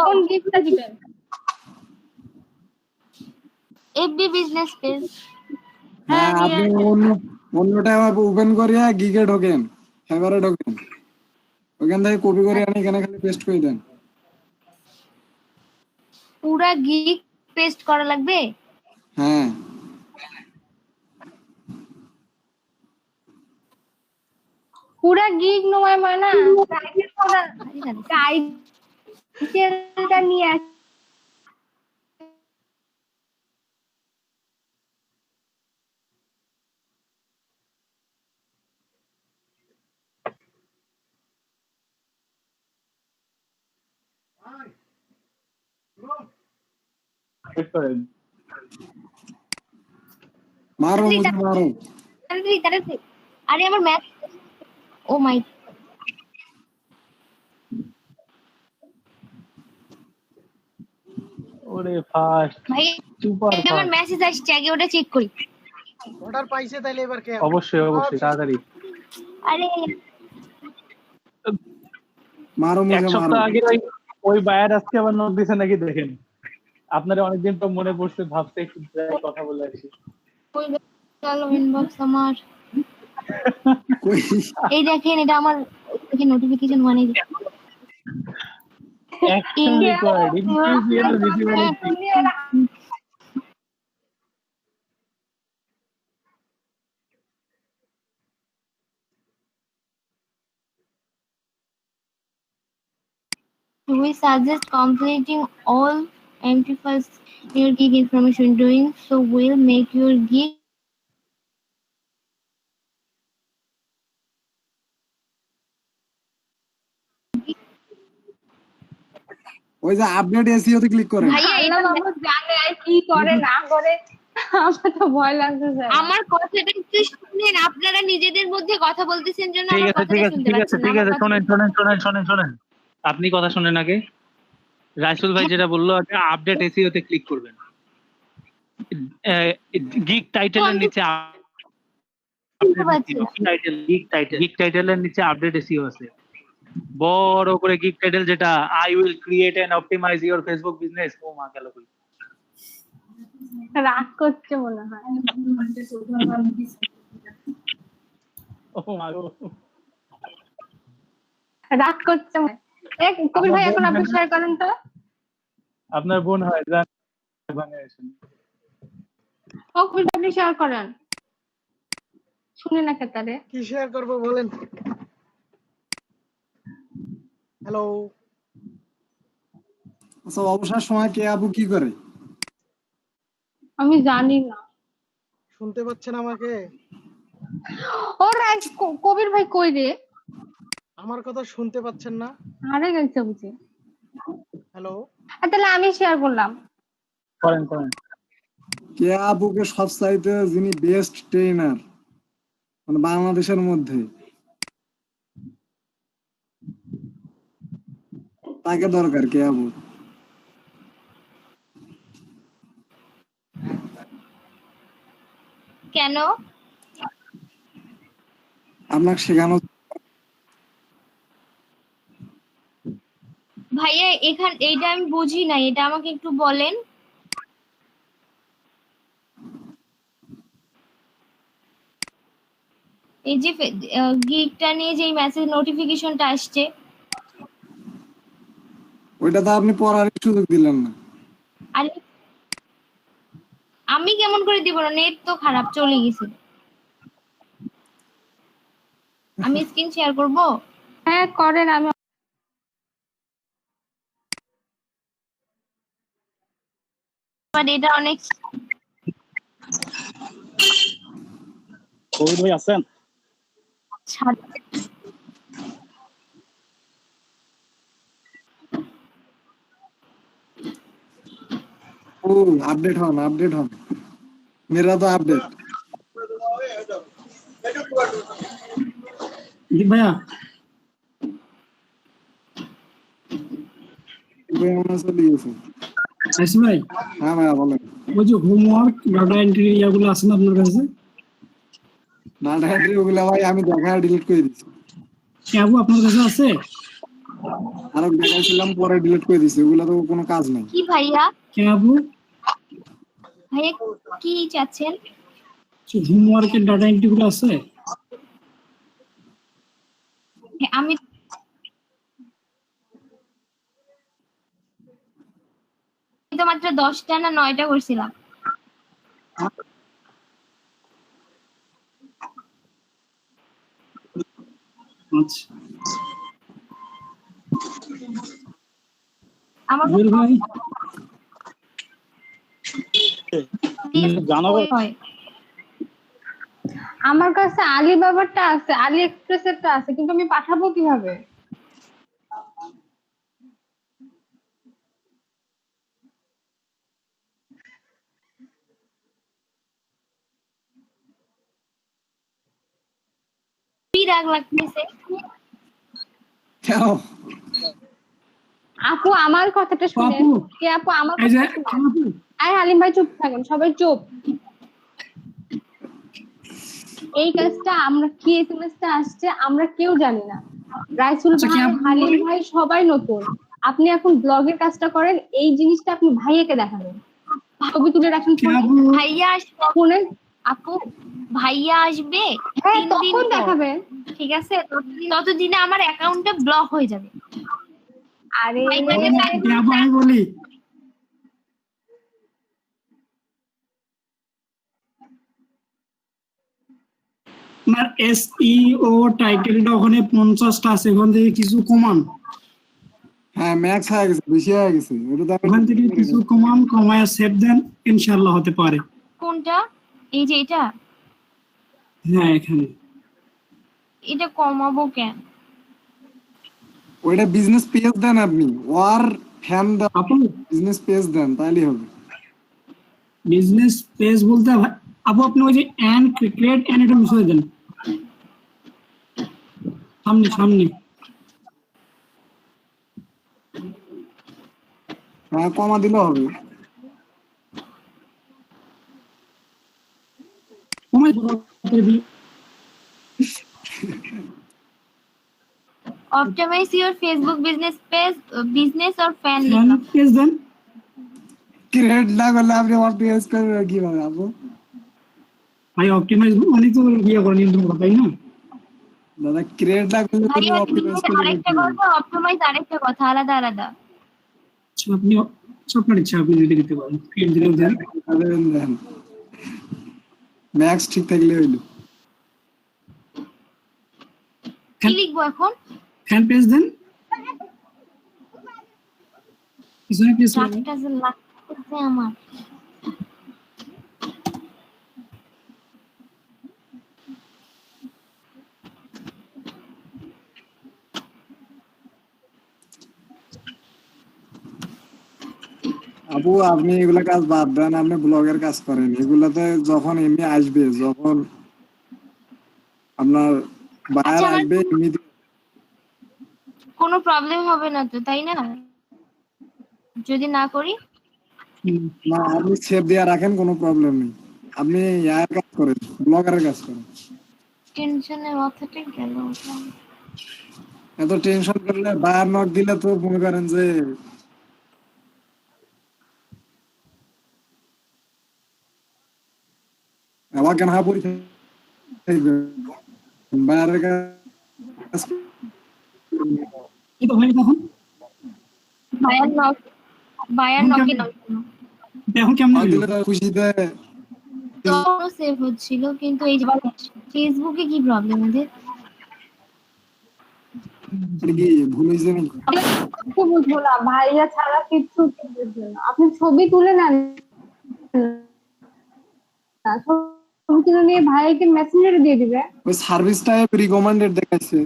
কোন গিফটটা দিবেন? FB business page. হ্যাঁ আপনি অন্যটা ওপেন করিয়া গিগে ঢোকেন, ফেভারে ঢোকেন, ওখান থেকে কপি করে আনি এখানে খালি পেস্ট করে দেন। পুরা গিগ পেস্ট করা লাগবে? হ্যাঁ পুরা গিগ নয় মানে টাইটেলটা নিয়ে আস। মারো তাড়াতাড়ি। আরে আমার ম্যাথ, ও মাই, ওরে ফাস্ট ভাই সুপার আমার মেসেজ আসছে, আগে ওটা চেক করি। অর্ডার পাইছে তাইলে এবার কে? অবশ্যই তাড়াতাড়ি। আরে মারো এক সপ্তাহ আগে ওই বায়ার আজকে আবার নোট দিছে নাকি দেখেন। আপনারা অনেকদিন তো মনে পড়ছে, ভাবতে একটু কথা বলে আসি। কই গেল ইনবক্স আমার? এই দেখেন এটা আমার নোটিফিকেশন মানে action required increase visibility. we suggest completing all empty files in your gig information. Doing so will make your gig ওই যে আপডেট এসইও তে ক্লিক করেন। ভাইয়া আল্লাহ এটা বাবা জানে আর কি করে না করে, আমার তো ভয় লাগতেছে। আমার কথাটা একটু শুনেন, আপনারা নিজেদের মধ্যে কথা বলতেছেন জন্য ঠিক আমার আছে কথাটা শুনতে পাচ্ছেন না। ঠিক আছে, শোনেন, আপনি কথা শুনেন আগে। রাইসুল ভাই যেটা বললো, আগে আপডেট এসইও তে ক্লিক করবেন। গিগ টাইটেলের নিচে গিগ টাইটেলের নিচে আপডেট এসইও আছে, বড় করে গিগ টাইটেল, যেটা I will create and optimise your Facebook business. ও মা গেল কই, রাগ করছে মনে হয়। ও মা গো, রাগ করছে মনে হয়। কবির ভাই এখন আপনি শেয়ার করেন তো। আপনার বোন হয় জান, ও কবির ভাই আপনি শেয়ার করেন, শুনে না কেতারে। কি শেয়ার করব বলেন। হ্যালো, আচ্ছা, অবসর সময় কে আপু কি করে? আমি জানি না। শুনতে পাচ্ছেন আমাকে? ওরা কবির ভাই কই রে? আমার কথা শুনতে পাচ্ছেন না? হারে গেছে বুঝি। হ্যালো, তাহলে আমি শেয়ার করলাম। করেন। কে আপুকে সবচাইতে যিনি বেস্ট ট্রেনার মানে বাংলাদেশের মধ্যে, তাকে দরকার কে আপু। কেন? আপনাকে শেখানো। ভাইয়া এইটা আমি বুঝি না, এটা আমাকে একটু বলেন। এই যে গিগটা নিয়ে যে মেসেজ নোটিফিকেশনটা আসছে, ওইটা তো আপনি পড়ার সুযোগ দিলেন না। আরে আমি কেমন করে দিব না, নেট তো খারাপ চলে গেছে। আমি স্ক্রিন শেয়ার করব? হ্যাঁ করেন। আমি বাট এটা অনেক কবির ভাই আছেন? ও আপডেট হন মেরা তো আপডেট। ভাইয়া চলে গেছে। আইসি ভাই, হ্যাঁ ভাইয়া বলেন। ওই যে হোমওয়ার্ক ডাটা এন্ট্রি ইয়াগুলো আছে না আপনার কাছে? ডাটা এন্ট্রি ওগুলা ভাই আমি দেখা ডিলিট করে দিচ্ছি। আপু আপনার কাছে আছে? আরো দেখাইছিলাম পরে ডিলিট করে দিচ্ছি, ওগুলা তো কোনো কাজ নাই। কি ভাইয়া? আপু ভাইয়া কি চাচ্ছেন? হোমওয়ার্কের ডাটা এন্ট্রি গুলো আছে? আমি তো মাত্র 10টা না 9টা করছিলাম। আচ্ছা আমার জুয়েল ভাই জানাবো। আমার কাছে আলিবাবারটা আছে, আলি এক্সপ্রেসেরটা আছে, কিন্তু আমি পাঠাবো কিভাবে? কি রাগ লাগতেছে? কেন? আপু আমার কথাটা শুনেন। আপু, কে আপু আমার এই যে কথা শুনেন। আপু, আরে হালিম ভাই চুপ থাকেন, সবাই চুপ। এই কাজটা আমরা কি এসএমএসটা আসছে আমরা কেউ জানি না। রাইসুল আচ্ছা, ভাই, আপু হালিম বলেন। ভাই সবাই নতুন। আপনি এখন ব্লগের কাজটা করেন, এই জিনিসটা আপনি ভাইয়াকে দেখাবেন, ছবি তুলে রাখেন ফোনে। আপু ভাইয়া আসবে? ফোনে আপু ভাইয়া আসবে হ্যাঁ 3 দিন তখন পর। দেখাবেন। ঠিক আছে, ততদিনে আমার অ্যাকাউন্টটা ব্লক হয়ে যাবে। আরে আপু আমি বলি, আপনার SEO টাইটেলটা ওখানে 50টা আছে, ওখান থেকে কিছু কমান। হ্যাঁ ম্যাক্স হয়ে গেছে, বেশি হয়ে গেছে। ওটা তো ওখান থেকে কিছু কমায় সেভ দেন, ইনশাআল্লাহ হতে পারে। কোনটা? এই যে এটা? হ্যাঁ এখানে এটা কমাবো কেন? ওইটা বিজনেস পেজ দেন আপনি, ওর ফ্যান দেন, আপু বিজনেস পেজ দেন, তাহলেই হবে। বিজনেস পেজ বলতে আপু আপনি ওই যে ক্রিয়েট অ্যান এটা মিশিয়ে দেন সামনে হ্যাঁ, কমা দিলে হবে। কমাই Optimize your Facebook business or fan fan লিখলাম। পেজ দেন। ক্রিয়েট না করলে আপনি ওর পেজ করবেন কিভাবে আপু? ভাই অপটিমাইজ মানে তো ইয়ে করে নিয়ন্ত্রণ করা, তাই না? দাদা ক্রিয়েট না করলে তুমি ভাইয়া অপটিমাইজ business করবে আরেকটা কথা, অপটিমাইজ আরেকটা কথা, আলাদা আলাদা। আচ্ছা, আপনি আপনার ইচ্ছা, আপনি যদি দিতে পারেন ক্রিয়েট দিলেও দেন। দেন। ম্যাক্স ঠিক থাকলে হইলো। কি লিখবো এখন? ফ্যান পেজ দেন, পিছনে পেজ রাতটা যে লাগতেছে আমার। আপু আপনি এগুলা কাজ বাদ দেন, আপনি ব্লগের কাজ করেন। এগুলাতে যখন এমনি আসবে, যখন আপনার বায়ার আচ্ছা, আমার আসবে এমনিতে। কোনো প্রবলেম হবে না তো, তাই না? যদি না করি? না, আপনি সেভ দিয়ে রাখেন, কোনো প্রবলেম নেই। আপনি ইয়ার কাজ করেন, ব্লগারের কাজ করেন। টেনশনে মাথাটা গেল। এত টেনশন করলে বায়ার নক দিলে তো মনে করেন যে আমার কেন হাপুরি বায়ারের কাজ কি তো হয় তখন? বায়ার নকে নাও। এখন কেমন হলো? দিলে তো খুশিতে তখনও সেভ হচ্ছিল, কিন্তু এই যে ফেসবুকে কি প্রবলেম এদের? কি ভুল হয়েছে নাকি? কিছু বুঝবো না, ভাইয়া ছাড়া কিছু বুঝবো না। আপনি ছবি তুলে নেন না, ছবি তুলে নিয়ে ভাইকে মেসেঞ্জারে দিয়ে দিবে। ওই সার্ভিস টাইপ রিকমেন্ডেড দেখাচ্ছে,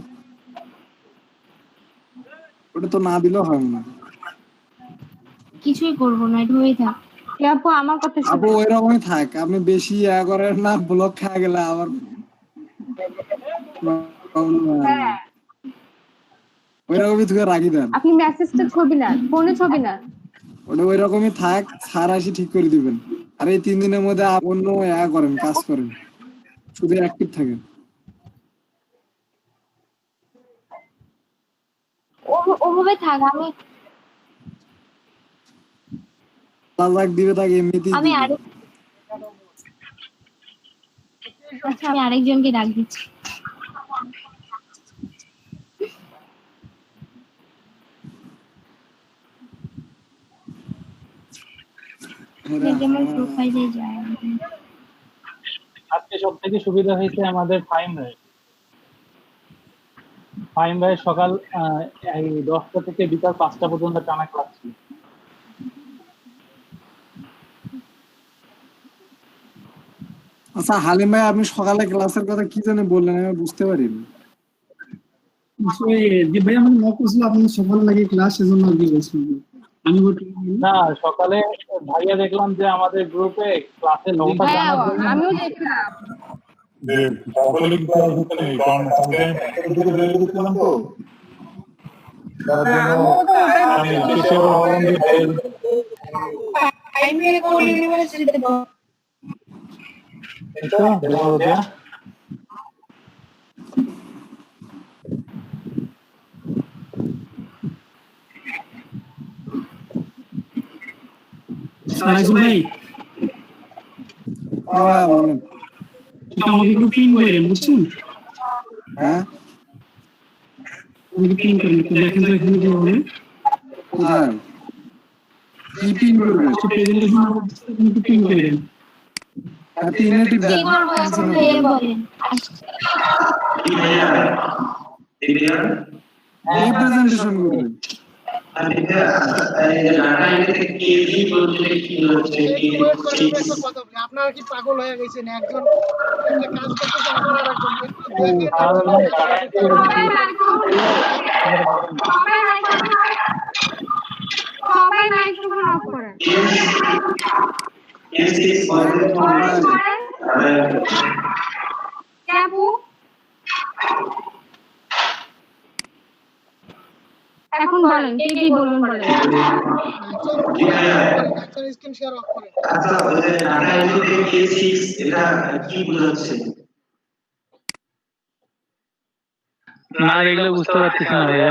ওটা তো না দিলেও হয় না। কিছুই করবো না, এটা হয়ে থাক। আপু আমার কথা আপু শুনুন। ওইরকমই থাক, আপনি বেশি ইয়া করেন না, ব্লক খেয়ে গেলে আবার হ্যাঁ, ওইরকমই থেকে রাখি দেন। আপনি মেসেজটা ছবি নেন, ফোনে ছবি নেন। ওটা ওইরকমই থাক, স্যার আসি ঠিক করে দিবেন। আর এই 3 দিনের মধ্যে অন্য ইয়া করেন, কাজ করেন, শুধু অ্যাক্টিভ থাকেন। ওভাবে থাক। লাগ দিবে তাকে এমনিতেই আমি দিবে। আমি আরেকজনকে ডাক দিচ্ছি। আমার প্রোফাইলে যায়। আজকে সব থেকে সুবিধা হয়েছে আমাদের ফাইম ভাই সকাল 10টা থেকে বিকাল 5টা পর্যন্ত টানা ক্লাস ছিল। আচ্ছা হালিম ভাই, আপনি সকালে ক্লাসের কথা কি জানি বললেন, আমি বুঝতে পারিনি। যে ভাই আমার নক করছিল আপনার সকাল লাগে ক্লাস, সেজন্য আর কি বলছিলাম। আমি না, সকালে ভাইয়া দেখলাম যে আমাদের গ্রুপে ক্লাসের লিংকটা জানার জন্য আমিও দেখলাম যে সকলে ক্লাস হচ্ছে না, কারণ সামটাইম দিকে বেরিয়ে গেছিলাম তো, তার জন্য আমি শেষে ভাবলাম যে এটা দেখা হচ্ছে। সারাইসুল ভাই হ্যাঁ বলেন। আমাকে একটু পিন করে দেন, বুঝছেন? হ্যাঁ, আমাকে পিন করেন, একটু দেখেন তো এখানে কি হবে। কোথায় কি পিন করবে? প্রেজেন্টেশন একটু পিন করে দেন। হ্যাপি নেটিভ দেন। কি করবো এখন ভাইয়া বলেন। এই প্রেজেন্টেশন করবে। একটু ওয়েট করেন, আমি একটা কথা বলি, আপনারা কি পাগল হয়ে গেছেন? একজন একটা কাজ করতেছে, আবার আরেকজন একটু দেখেন একজন একটা কাজ করতে পারে। সবাই মাইক্রোফোন অফ করেন। আপু এখন বলেন, কে কি বলবেন বলেন। একজন স্ক্রিন শেয়ার অফ করেন। আচ্ছা, ওই যে ঢাকা ইউনিভার্সিটি K6 এটা কি বোঝাচ্ছে? না দেখলে বুঝতে পারতেছি না ভাইয়া।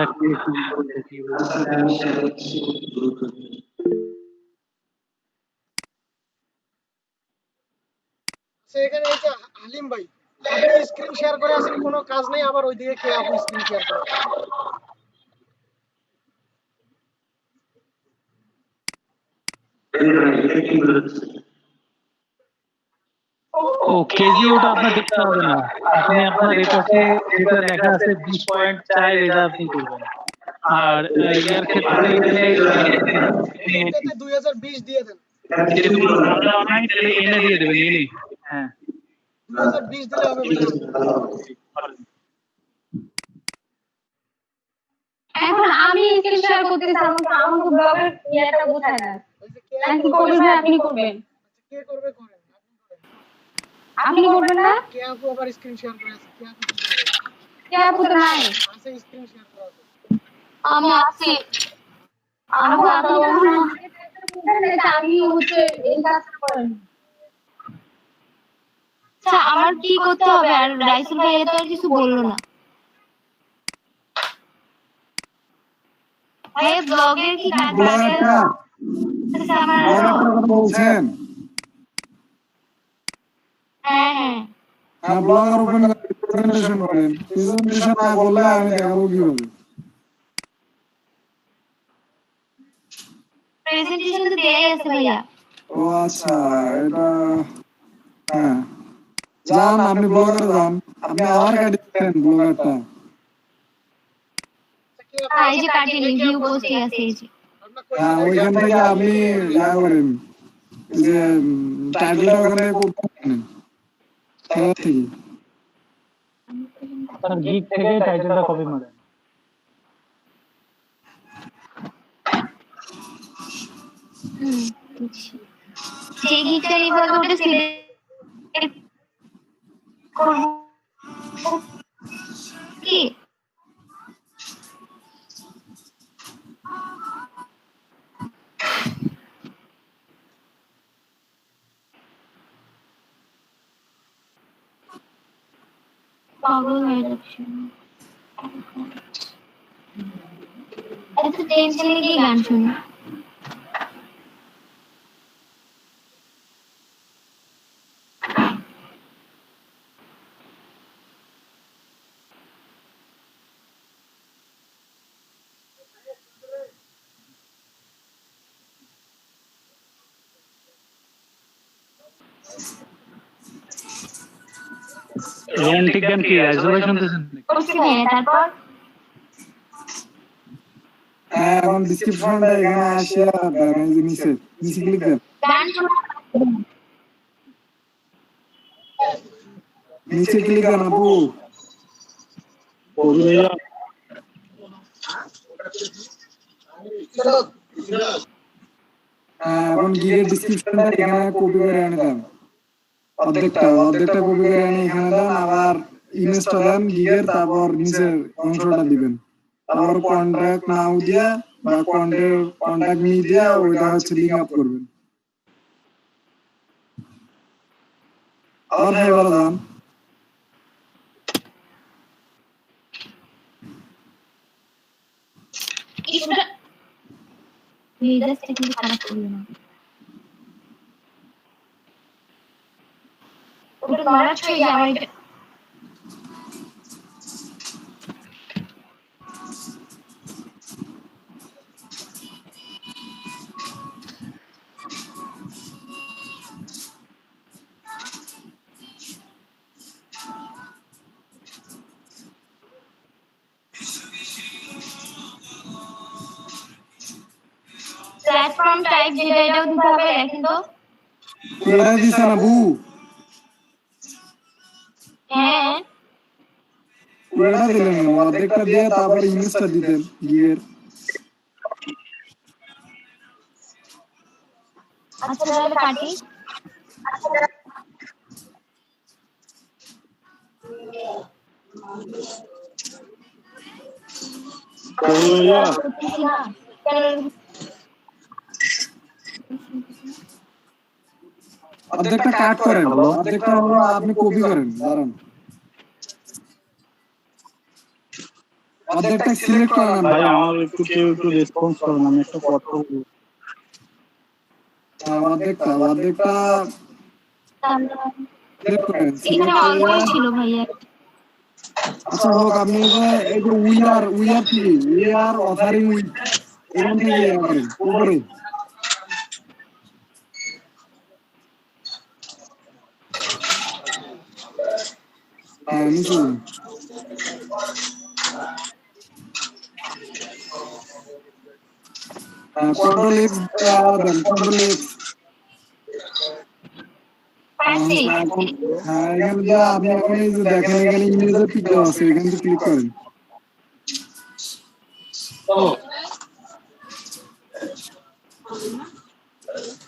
এখানে এই যে হালিম ভাই, আপনি স্ক্রিন শেয়ার করে আছেন, কোনো কাজ নেই, আবার ওইদিকে কে আপু স্ক্রিন শেয়ার করে? ও কেজি ওটা আপনার দেখতে হবে না, আপনি আপনার এটাতে যেটা লেখা আছে 20.4 এটা আপনি করবেন। আর ইয়ার ক্ষেত্রে এইটাতে 2020 দিয়ে দেন, আমরা অনলাইন তাহলে এনে দিয়ে দেবেন এনে। হ্যাঁ 2020 দিলে হবে ভাইয়া। এখন আমি স্ক্রিন শেয়ার করতেছি, আমাকে ব্লগের ইয়েটা বোঝায় না। নাকি কবির ভাই আপনি করবেন? কে করবে? করেন, আপনি করবেন না? কে আপু আবার স্ক্রিন শেয়ার করে আছে? কে আপু কে আপু তো নাই। আছে স্ক্রিন শেয়ার করে আছে? আমি আছি। আপু আপনি আমি হচ্ছে এই কাজটা করেন। আচ্ছা, আমার কি করতে হবে? আর রাইসুল ভাইয়া তো আর কিছু বললো না। ভাইয়া ব্লগের কি কাজ আছে? আমার বলছেন হ্যাঁ হ্যাঁ হ্যাঁ, ব্লগার ওপেন প্রেজেন্টেশন করেন। প্রেজেন্টেশন না করলে আমি দেখাবো কিভাবে? প্রেজেন্টেশন তো দেয়াই আছে ভাইয়া। ও আচ্ছা, এটা হ্যাঁ, যান আপনি ব্লগার যান, আপনি আবার কাটিয়েছেন ব্লগারটা। এই যে কাটিয়ে রিভিউ পোস্টে আছে এই যে। হ্যাঁ, ওইখান থেকে আপনি ইয়া করেন, যে টাইটেলটা ওখানে করতে পারেন খেলা থেকে। আপনার গিগ থেকে টাইটেলটা কপি মারেন। যে গিকটা নিব ওটা সিলেক্ট করব কি? পাগল হয়ে যাচ্ছে। এত টেনশনে কি গান শুনি? রোমান্টিক গান কি আইসোলেশন শুনতেছেন? করছি ভাইয়া, তারপর হ্যাঁ, এখন ডিসক্রিপশনটা এখানে আসিয়া নিচে নিচে ক্লিক দেন, গান শোনা নিচে ক্লিক দেন আপু। হ্যাঁ, এখন গিগের ডিসক্রিপশনটা এখানে কপি করে এনে দেন, অর্ধেকটা কপি করে এনে এখানে দেন, আবার ইমেজটা দেন গিগের, তারপর নিচের অংশটা দিবেন, তারপর কন্টাক্ট নাও দিয়া বা কন্টাক্ট মি দিয়া ওইটা হচ্ছে লিংক আপ করবেন। আর ভাই ভালো দান কিছুটা মেজাজটা কিন্তু খারাপ করলো না। ওটা নড়াচ্ছ যে আমার এটা অ্যাড ফ্রম টাইপ যেটা এটাও দিতে হবে, দেখেন তো। এটা দিছে না বু, হ্যাঁ এটা দিলেন কেন? অর্ধেকটা দিয়ে তারপরে ইমেজটা দিতেন গিগের। আচ্ছা তাহলে কাটি। করতেছি না। অর্ধেকটা কাট করেন, অর্ধেকটা হলো আপনি কপি করেন, দাঁড়ান। অর্ধেকটা সিলেক্ট করেন না ভাই আমার একটু কেউ একটু রেসপন্স করেন, আমি একটা কথা বলবো। অর্ধেকটা সিলেক্ট করেন। এখানে অলরেডি ছিল ভাইয়া। আচ্ছা হোক, আপনি এই যে উই আর অফারিং উইথ, এখান থেকে ইয়ে করেন উপরে। হ্যাঁ নিচে control x then, control x. হ্যাঁ এখানে যা আপনি এখন এই যে দেখেন এখানে ইমেজের পিক দেওয়া আছে, এখান থেকে ক্লিক করেন।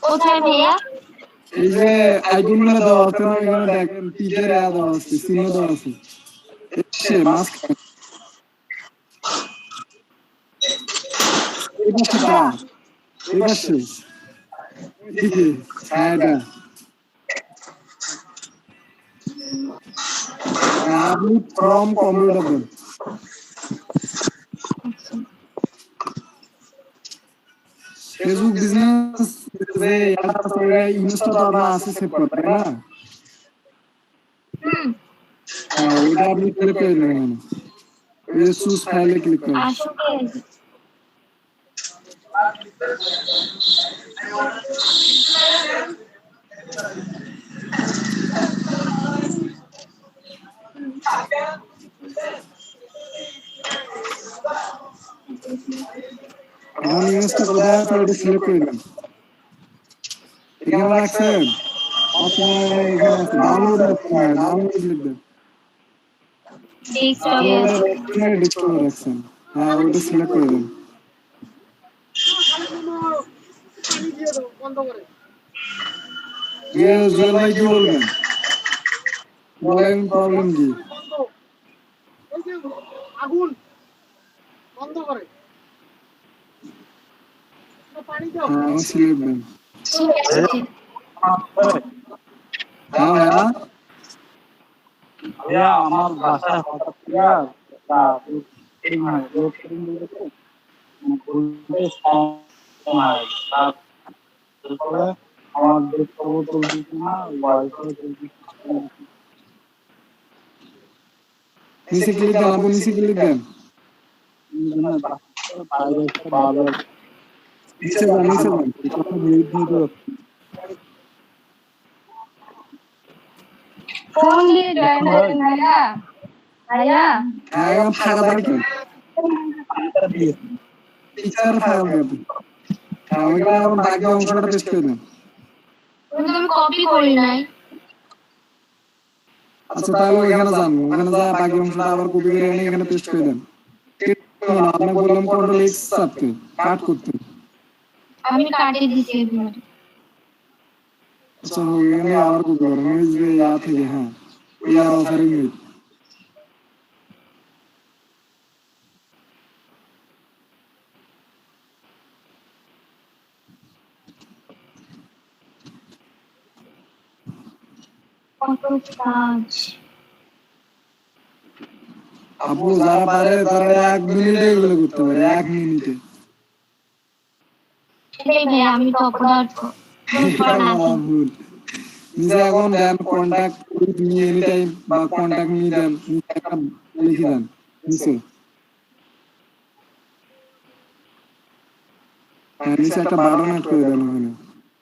কোথায় ভাইয়া? এই যে আইকনগুলো দেওয়া আছে না, এখানে দেখেন পিকের দেওয়া আছে, চিহ্ন দেওয়া আছে। এসে মাস্ক আপনি ফ্রম কম্পিউটার দেন। ফেসবুক বিজনেস যে ইনস্টা তো আপনার আছে সেভ করতে, তাই না? হ্যাঁ ওইটা আপনি ক্লিক করে দেবেন, এই যে চুজ ফাইলে ক্লিক করেন। এখন ইমেজটা কোথায় আছে ওটা সিলেক্ট করে দেন। এখানে রাখছেন, এখানে আছে ডাউনলোড, ক্লিক দেন। ডেস্কটপে রাখছেন, হ্যাঁ ওটা সিলেক্ট করে দেন। জুয়েল ভাই কি বলবেন, বলেন প্রবলেম কি? আগুন বন্ধ করে পানি দাও। হ্যাঁ সিলেক্ট দেন। হ্যাঁ আমার বাসায় হঠাৎ করে আমার নিচে ক্লিক দেন, আপনি নিচে ক্লিক দেন, নিচে যান, নিচে যান। ফোন দিয়ে যায় না ভাইয়া, ভাইয়া হ্যাঁ ফাঁকা দাঁড়ি কেন পিকচার ফাইল দেন। হ্যাঁ ওইখানে এখন বাকি অংশটা পেস্ট করে দেন। আমি কপি করি নাই। আচ্ছা তাহলে ওইখানে যান, ওখানে যা বাকি অংশটা আবার কপি করে এনে এখানে পেস্ট করে দেন। আপনাকে বললাম কন্ট্রোল এক্স চাপতে কাট করতে। আমি কাটে দিছি এবার। আচ্ছা এখানে আবার কপি করেন, ওই যে ইয়া থেকে, হ্যাঁ উই আর অফারিং উইথ। কত কাজ। আপু যারা পারে তারা 1 মিনিটে এগুলো করতে পারে, 1 মিনিটে। সেটাই ভাই, আমি তো অপদার্থ। নিজে এখন দেন contact with me any time বা কন্ট্যাক্ট মি দেন, একটা লিখে দেন নিচে। হ্যাঁ নিচে একটা বাটন অ্যাড করে দেন, ওখানে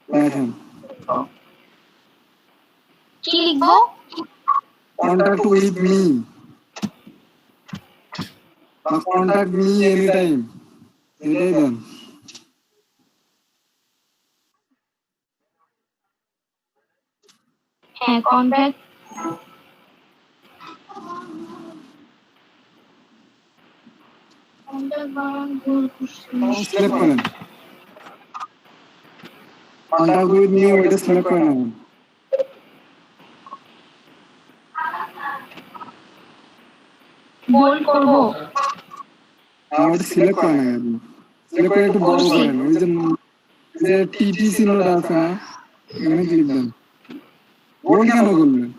দেখেন কি লিখবো? কন্ট্যাক্ট উইথ মি বা কন্ট্যাক্ট মি এনি টাইম, এটাই দেন। হ্যাঁ কন্ট্যাক্ট সিলেক্ট করেন কন্ট্যাক্ট উইথ মি ওইটা সিলেক্ট করে নেবেন বোল্ড করব ওটা সিলেক্ট করে নেবেন সিলেক্ট করে একটু বড় করেন ওই যে টিটি চিহ্নটা আছে না এখানে ক্লিক দেন বোল্ড কেন করলেন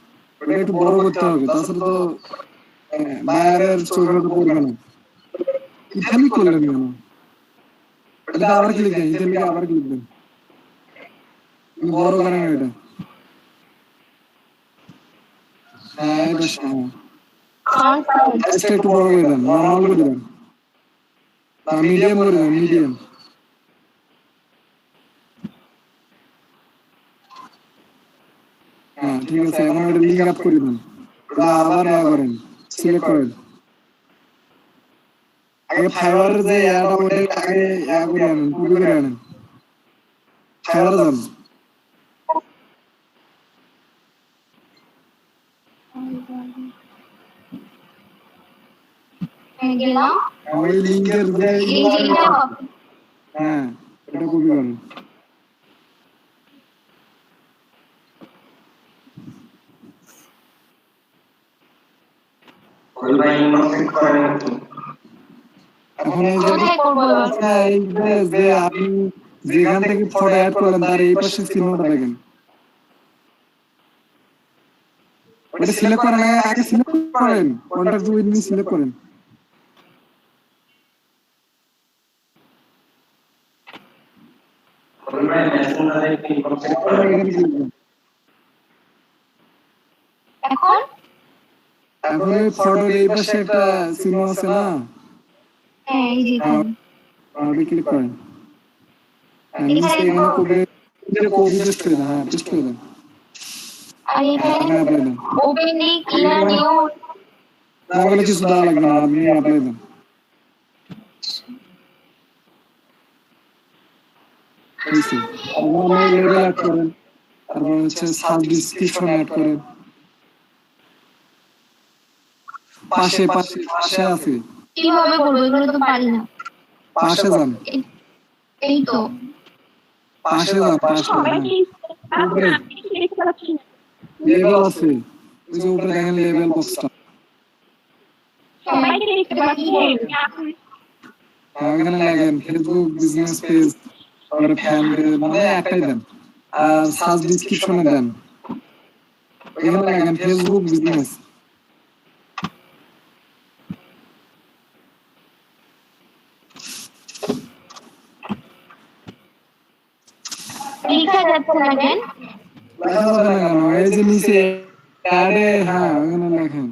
ওটা একটু বড় করতে হবে তাছাড়া তো বাইরের চোখে তো পড়বে না ইতালিক করলেন কেন এটা আবার ক্লিক দেন ইতালিকে আবার ক্লিক দেন বড় করেন এটা হ্যাঁ এটা একটু বড় করে দেন নর্মাল করে দেন মিডিয়াম করে দেন মিডিয়াম হ্যাঁ ঠিক আছে এখন এটা লিঙ্ক আপ করে দেন এটা আবার করেন সিলেক্ট করেন আগে ফাইবার যে অ্যাডটা ওটা আগে করে আনেন কপি করে আনেন ফাইবার যান গেলাম ওই লিংকের যে হ্যাঁ এটা কপি করেন ওই ভাই ইনবক্স করেন একটু এখন এই যে আপনি যেখান থেকে ফটো অ্যাড করলেন তার এই পাশে চিহ্নটা দেখেন ওটা সিলেক্ট করেন আগে সিলেক্ট করেন কন্টাক্ট উইথ মি সিলেক্ট করেন ওই ভাই মেসেঞ্জারে ইনবক্স করেন এখন এখন এই ফটোর এই পাশে একটা চিহ্ন আছে না হ্যাঁ এই যে ওটা ক্লিক করেন নিচে এখানে কপি পেস্ট করে দেন হ্যাঁ পেস্ট করে দেন আর এখানে অ্যাপ্লাই দেন ওপেন লিংক ইন নিউ তাহলে কিছু দেওয়া লাগবে না আপনি অ্যাপ্লাই দেন এইসে আপনি লেবেল অ্যাড করেন তারপর হচ্ছে সাব ডেসক্রিপশন অ্যাড করেন পাশে পাশে পাশে আছে কিভাবে করব এগুলো তো পারি না পাশে যান এই তো পাশে যান পাশে উপরে লেবেল আছে ওই যে উপরে দেখেন লেবেল বক্সটা এখানে লাগেন ফেসবুক বিজনেস পেজ আর ফ্যান মানে একটাই দেন আর সার্চ ডেসক্রিপশনে দেন এখানে লাগেন ফেসবুক বিজনেস লিখা যাচ্ছে না কেন লেখা যাবে না কেন এই যে নিচে অ্যাডে হ্যাঁ এখানে লেখেন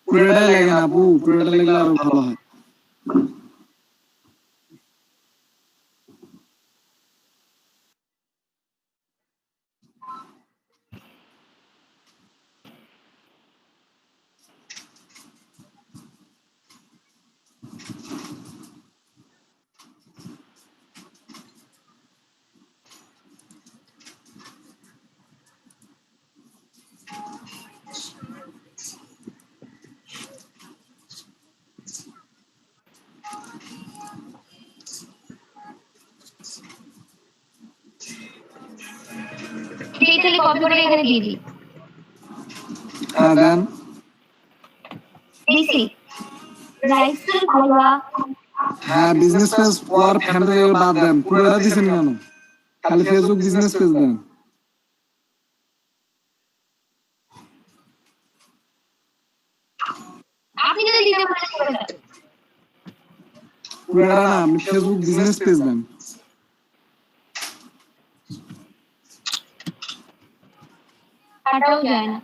পুরোটাই লেখেন আপু পুরোটা লিখলে আরো ভালো হয় ডিটেইলি কপি করে এখানে দিয়ে দিই হ্যাঁ দেন দিছি রাইসেল ভালো হ্যাঁ বিজনেস পেজ আর ফ্যান থেকে বাদ দেন পুরোটা দিছেন কেন খালি ফেসবুক বিজনেস পেজ দেন আপনি যদি দিতে পারেন করে দেন পুরোটা না আপনি ফেসবুক বিজনেস পেজ দেন কাটাও যায় না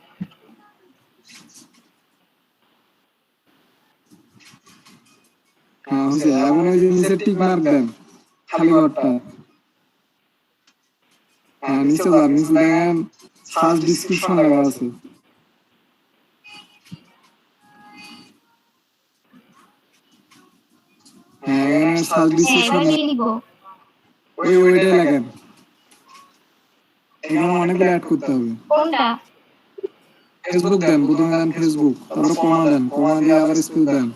হ্যাঁ হচ্ছে এখন ওই যে নিচে টিক মার্ক দেন খালি ঘরটা হ্যাঁ নিচে যান নিচে দেখেন সার্চ ডেসক্রিপশন লেখা আছে হ্যাঁ এখানে সার্চ হ্যাঁ ডিসক্রিপশন এবার কি লিখবো? ওইটাই লেখেন। এখানে অনেকগুলো অ্যাড করতে হবে। কোনটা? ফেসবুক দেন, প্রথমে দেন ফেসবুক, তারপর কমা দেন, কমা দিয়ে আবার স্পেস দেন।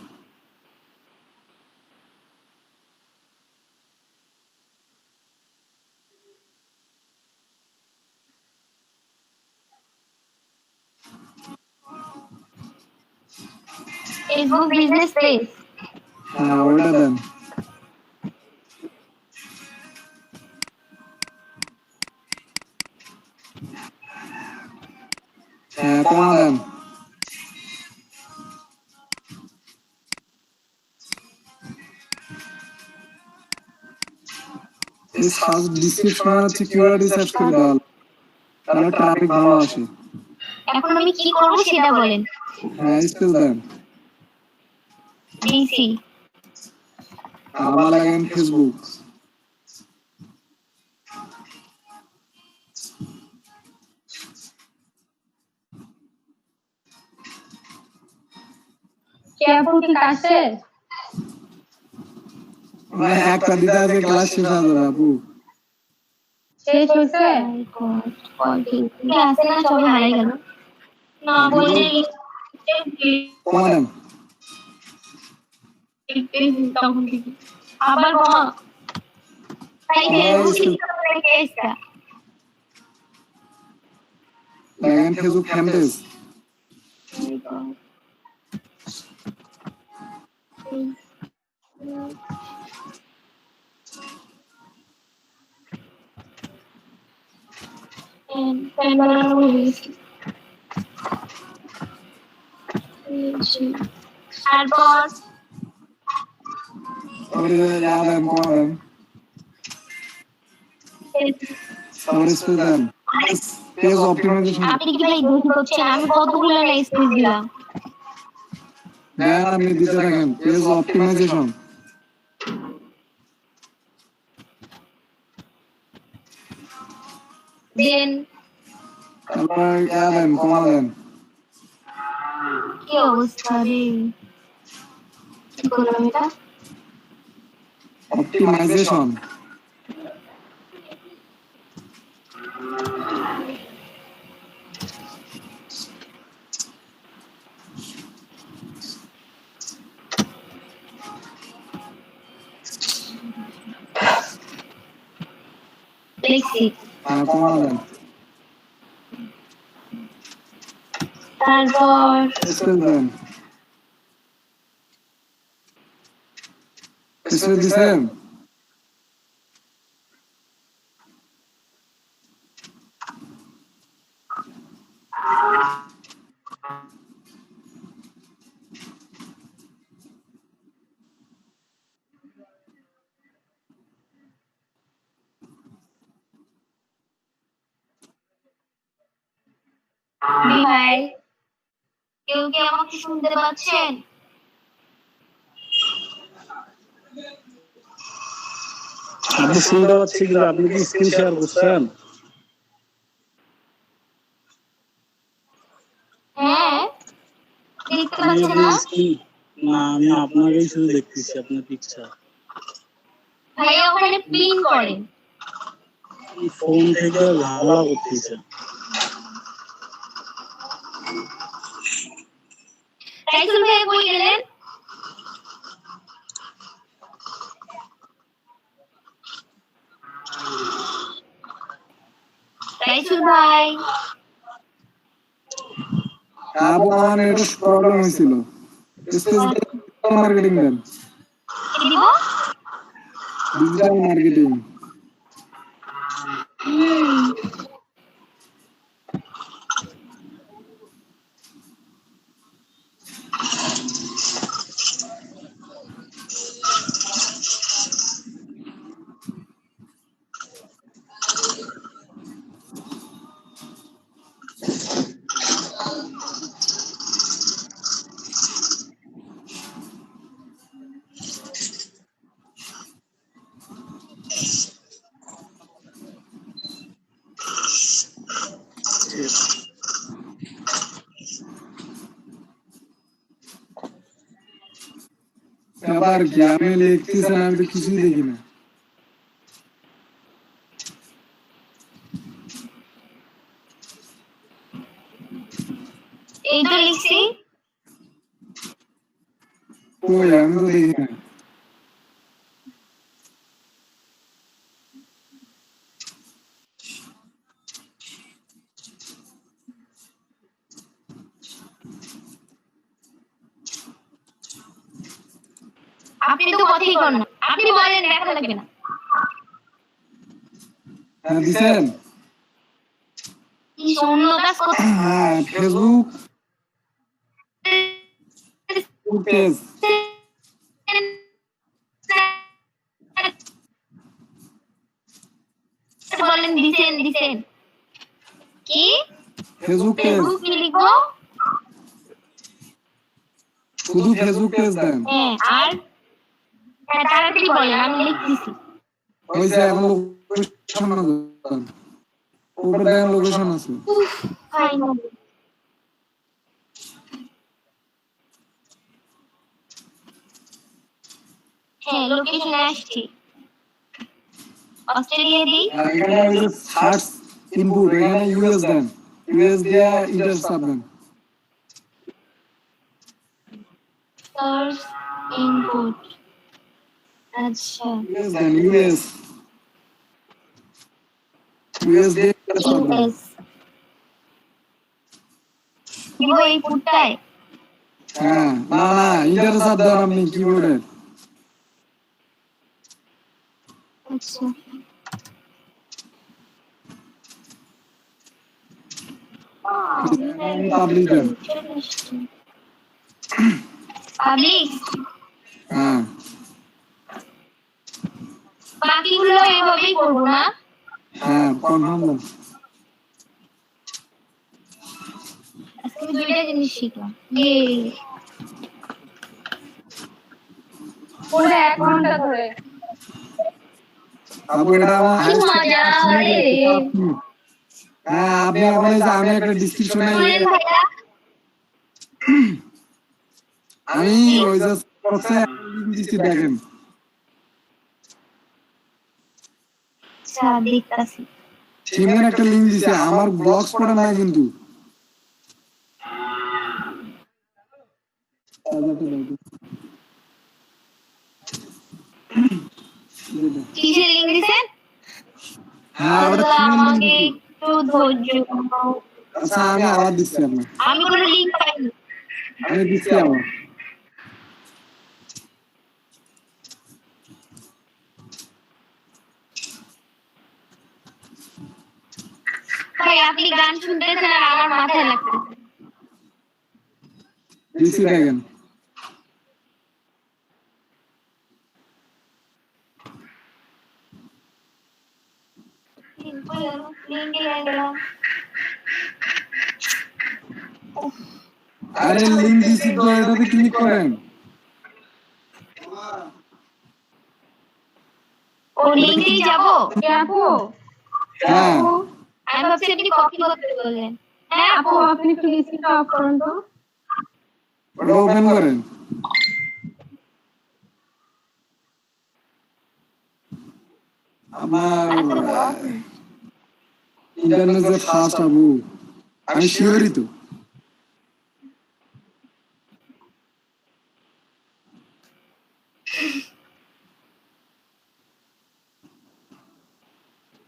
Facebook business page. হ্যাঁ ওইটা দেন। হ্যাঁ কমা দেন। এই সার্চ ডিসক্রিপশনে হচ্ছে কিওয়ার্ড রিসার্চ করে দেওয়া, তাহলে ট্রাফিক ভালো আসে। এখন আমি কি করব সেটা বলেন। হ্যাঁ স্পেস দেন, দিছি। আবার লাগেন ফেসবুক। কে আপু কি কাছে? একটা দিতে আছে, ক্লাস শেষ হয়ে যাবে আপু। শেষ হয়েছে? কি আছে না সবাই হারাই গেল। না বলে কমা দেন। তখন থেকে আবার কমা। তাই ফেসবুক ইনস্টাগ্রামে পেজটা। লাগেন ফেসবুক ফ্যান পেজ। ফ্যান বানানো হয়ে গেছে। তারপর দেন, কমা দেন, তারপর স্পেস দেন। পেজ অপটিমাইজেশন আপনি কি ভাই দোষী করছেন? আমি কতগুলো না স্পেস দিলাম। দেন, আপনি দিতে থাকেন। পেজ অপটিমাইজেশন দেন তারপর দেন, কমা দেন। কি অবস্থা রে? কি করলাম এটা? অপটিমাইজেশন লিখছি। কমা দেন, তারপর স্পেস দেন। স্পেস দিছেন? ভাই কেউ কি আমাকে শুনতে পাচ্ছেন? আপনি শুনতে পাচ্ছি, কিন্তু আপনি কি স্ক্রিন শেয়ার করছেন? হ্যাঁ দেখতে পাচ্ছেন না? না, আমি আপনাকেই শুধু দেখতেছি, আপনার পিকচার। ভাইয়া ওখানে প্রিন্ট করেন। ফোন থেকে ঝামেলা করতেছে। রাইসুল ভাই কই গেলেন? রাইসুল ভাই আপু আমার একটু প্রবলেম হয়েছিল। স্পেস মার্কেটিং দেন, কি দিব? Digital marketing. ব্যাপার কি? আমি লিখতেছেন, আমি তো কিছুই দেখি না। এই তো লিখছি। কই, আমি তো দেখি না। আপনি তো কথাই কর না, আপনি বলেন, দেখা লাগবে না। হ্যাঁ দিছেন? কি অন্য কাজ করতে হ্যাঁ, ফেসবুক পেজ। বলেন দিছেন দিছেন কি? ফেসবুক পেজ, ফেসবুক কি লিখবো? শুধু ফেসবুক পেজ দেন। হ্যাঁ, আর হ্যাঁ, তাড়াতাড়ি বলেন, আমি লিখতেছি। হয়েছে, এখন লোকেশন দেন। উপরে দেখেন লোকেশন আছে। ফাইনালি হ্যাঁ, লোকেশনে আসছি। অস্ট্রেলিয়া দিই। এখানে ওই যে সার্চ ইনপুট, এখানে ইউএস দেন। ইউএস দিয়ে ইন্টার চাপ দেন। Search input. আচ্ছা, ইউএস দেন, ইউএস। ইউএস দিয়ে ইন্টার চাপ দেন। ইউএস দিব এই পুটটায়। হ্যাঁ, না না, ইন্টার চাপ দেন আপনি কিবোর্ডে। আচ্ছা, পাবলিক দেন। পাবলিক। হ্যাঁ, বাকিগুলো এভাবেই করবো না? হ্যাঁ, কনফার্ম দেন। আজকে দুইটা জিনিস শিখলাম। পুরো 1 ঘন্টা ধরে। তারপর এটা আমার কি মজা রে। হ্যাঁ, আপনি এখন এই যে আমি একটা ডিসক্রিপশনে বলেন ভাইয়া। আমি ওই যে করছে লিংক দিছি দেখেন। আচ্ছা, দেখতাছি। থিমের একটা লিংক দিছে, আমার ব্লগ স্পটে না কিন্তু। কিসের লিংক দিছেন? হ্যাঁ, ওটা আল্লাহ, থিমের আমাকে লিংক। একটু ধৈর্য দাও। আচ্ছা, আমি আবার দিচ্ছি আপনার। আমি কোনো লিংক পাইনি। আমি দিচ্ছি আবার। ভাই, আপনি গান শুনতেছেন আর আমার মাথায় লাগতেছে। দিচ্ছি দেখেন। আরে লিংক দিছি তো, এটাতে ক্লিক করেন। ও লিংকেই যাবো? আপু, হ্যাঁ, আমি ভাবছি আপনি কপি করতে বললেন। হ্যাঁ আপু আপু, আপনি একটু লিস্টটা অফ করুন তো। ওটা ওপেন করেন। আমার ইন্টারনেট যে ফাস্ট আবু, আমি শিওরই তো।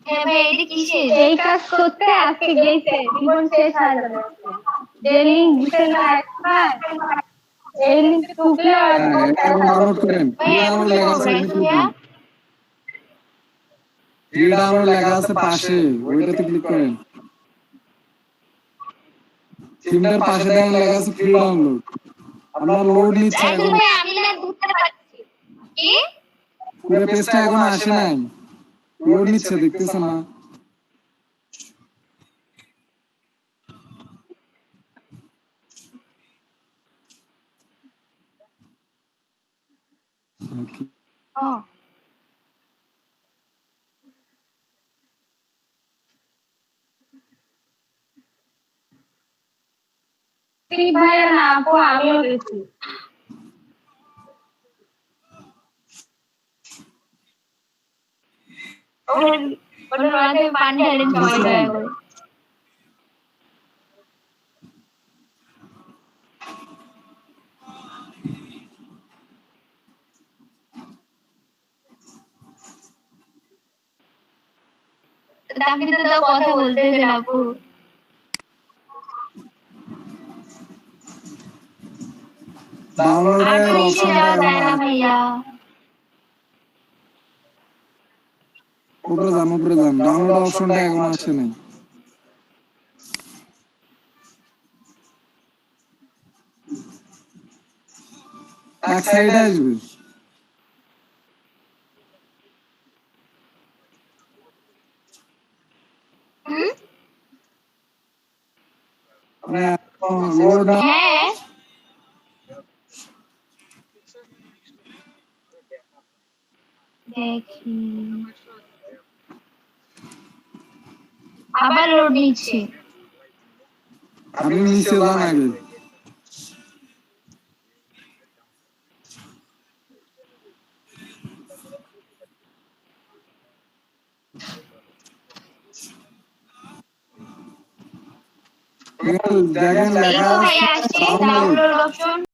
হ্যাঁ ভাই, এটা কিসের? এই কাজ করতে আজকে গেছে, জীবন শেষ হয়ে যাবে। যে লিংক দিছে না একবার, এই লিংকে ঢুকলে আর হ্যাঁ, এখন ডাউনলোড করেন। ভাই, এমন ডাউনলোড লেখা করবো আছে, ভাইয়া। ডাউনলোড লেখা আছে পাশে, ওইটাতে ক্লিক করেন। থিমটার পাশে দেখেন লেখা আছে ফ্রি ডাউনলোড। আপনার লোড নিচ্ছে এখন এখন, ভাই আমি না বুঝতে পারছি। কি? পুরো পেজটা এখন আসে নাই, লোড নিচ্ছে, দেখতেছেন না? ও, ভাইয়া না আপু, আমিও গেছি। ওটার মাথায় পানি ঢালেন সবাই দয়া করে। তাকে তো তাও কথা বলতে দেন আপু। ডাউনলোডের আর নিচে অপশনটা যাওয়া এখনো যায় না ভাইয়া। উপরে যান, ডাউনলোড অপশনটা এখনো আসে নাই। এক সাইডে আসবে। লোড না হ্যাঁ দেখি আবার লোড নিচ্ছে। আপনি নিচে যান আগে। দেখেন লেখা এই তো আছে ভাইয়া আসছে ডাউনলোড। Download option.